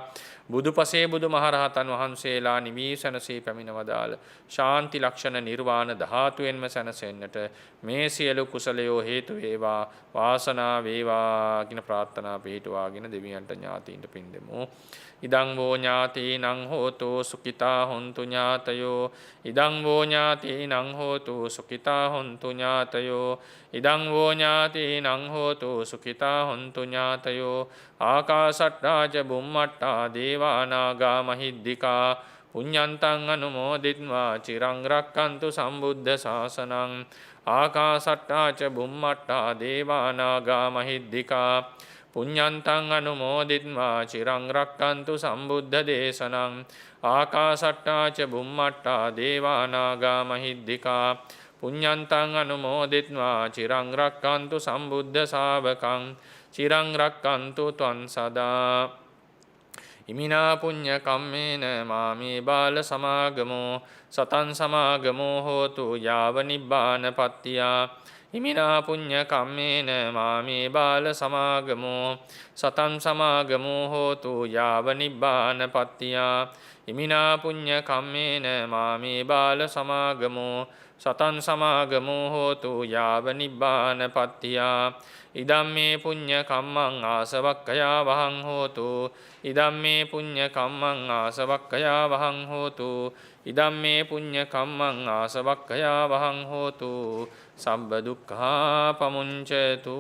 බුදුපසේ බුදුමහරහතන් වහන්සේලා නිවී සැනසී පැමිණවදාළ ශාන්ති ලක්ෂණ නිර්වාණ ධාතුවෙන්ම සැනසෙන්නට මේ සියලු කුසලයෝ හේතු වේවා, වාසනාව වේවා කියන ප්‍රාර්ථනා පිහිටුවාගෙන දෙවියන්ට ඥාතීන්ට පින් දෙමු. ඉදං වෝ ඥාතීනං හෝතු සුඛිතා හොන්තු ඥාතයෝ. ඉදං වෝ ඥාතීනං හෝතු සුඛිතා හොන්තු ඥාතයෝ. ඉදං වෝ ඥාතීනං හෝතු සුඛිතා හොන්තු ඥාතයෝ. ආකාශට්ටා ච බුම්මට්ටා දේවා නාග මහිද්దికා පුඤ්ඤන්තං අනුමෝදිත්වා චිරං රක්칸තු සම්බුද්ධ ශාසනං. ආකාශට්ටා ච බුම්මට්ටා දේවා නාග මහිද්దికා පුඤ්ඤන්තං අනුමෝදිත්වා චිරං රක්칸තු සම්බුද්ධ දේශනං. ආකාශට්ටා ච බුම්මට්ටා දේවා නාග මහිද්దికා පුඤ්ඤන්තං අනුමෝදිත්වා චිරං රක්칸තු සම්බුද්ධ ශාවකං. චිරං රක්칸තු ත්වං සදා. ඉමිනා පුඤ්ඤ කම්මේන මාමේ බාල සමාගමෝ සතං සමාගමෝ හෝතු යාව නිබ්බානපත්තියා. ඉමිනා පුඤ්ඤ කම්මේන මාමේ බාල සමාගමෝ සතං සමාගමෝ හෝතු යාව නිබ්බානපත්තියා. ඉමිනා පුඤ්ඤ කම්මේන මාමේ බාල සමාගමෝ සතං සමාගමෝ හෝතු යාව නිබ්බානපත්තියා. ඉදම්මේ පුඤ්ඤ කම්මං ආසවක්ඛයා වහං හෝතු. ඉදම්මේ පුඤ්ඤ කම්මං ආසවක්ඛයා වහං හෝතු. ඉදම්මේ පුඤ්ඤ කම්මං ආසවක්ඛයා වහං හෝතු. සබ්බ දුක්ඛා පමුඤ්චතු.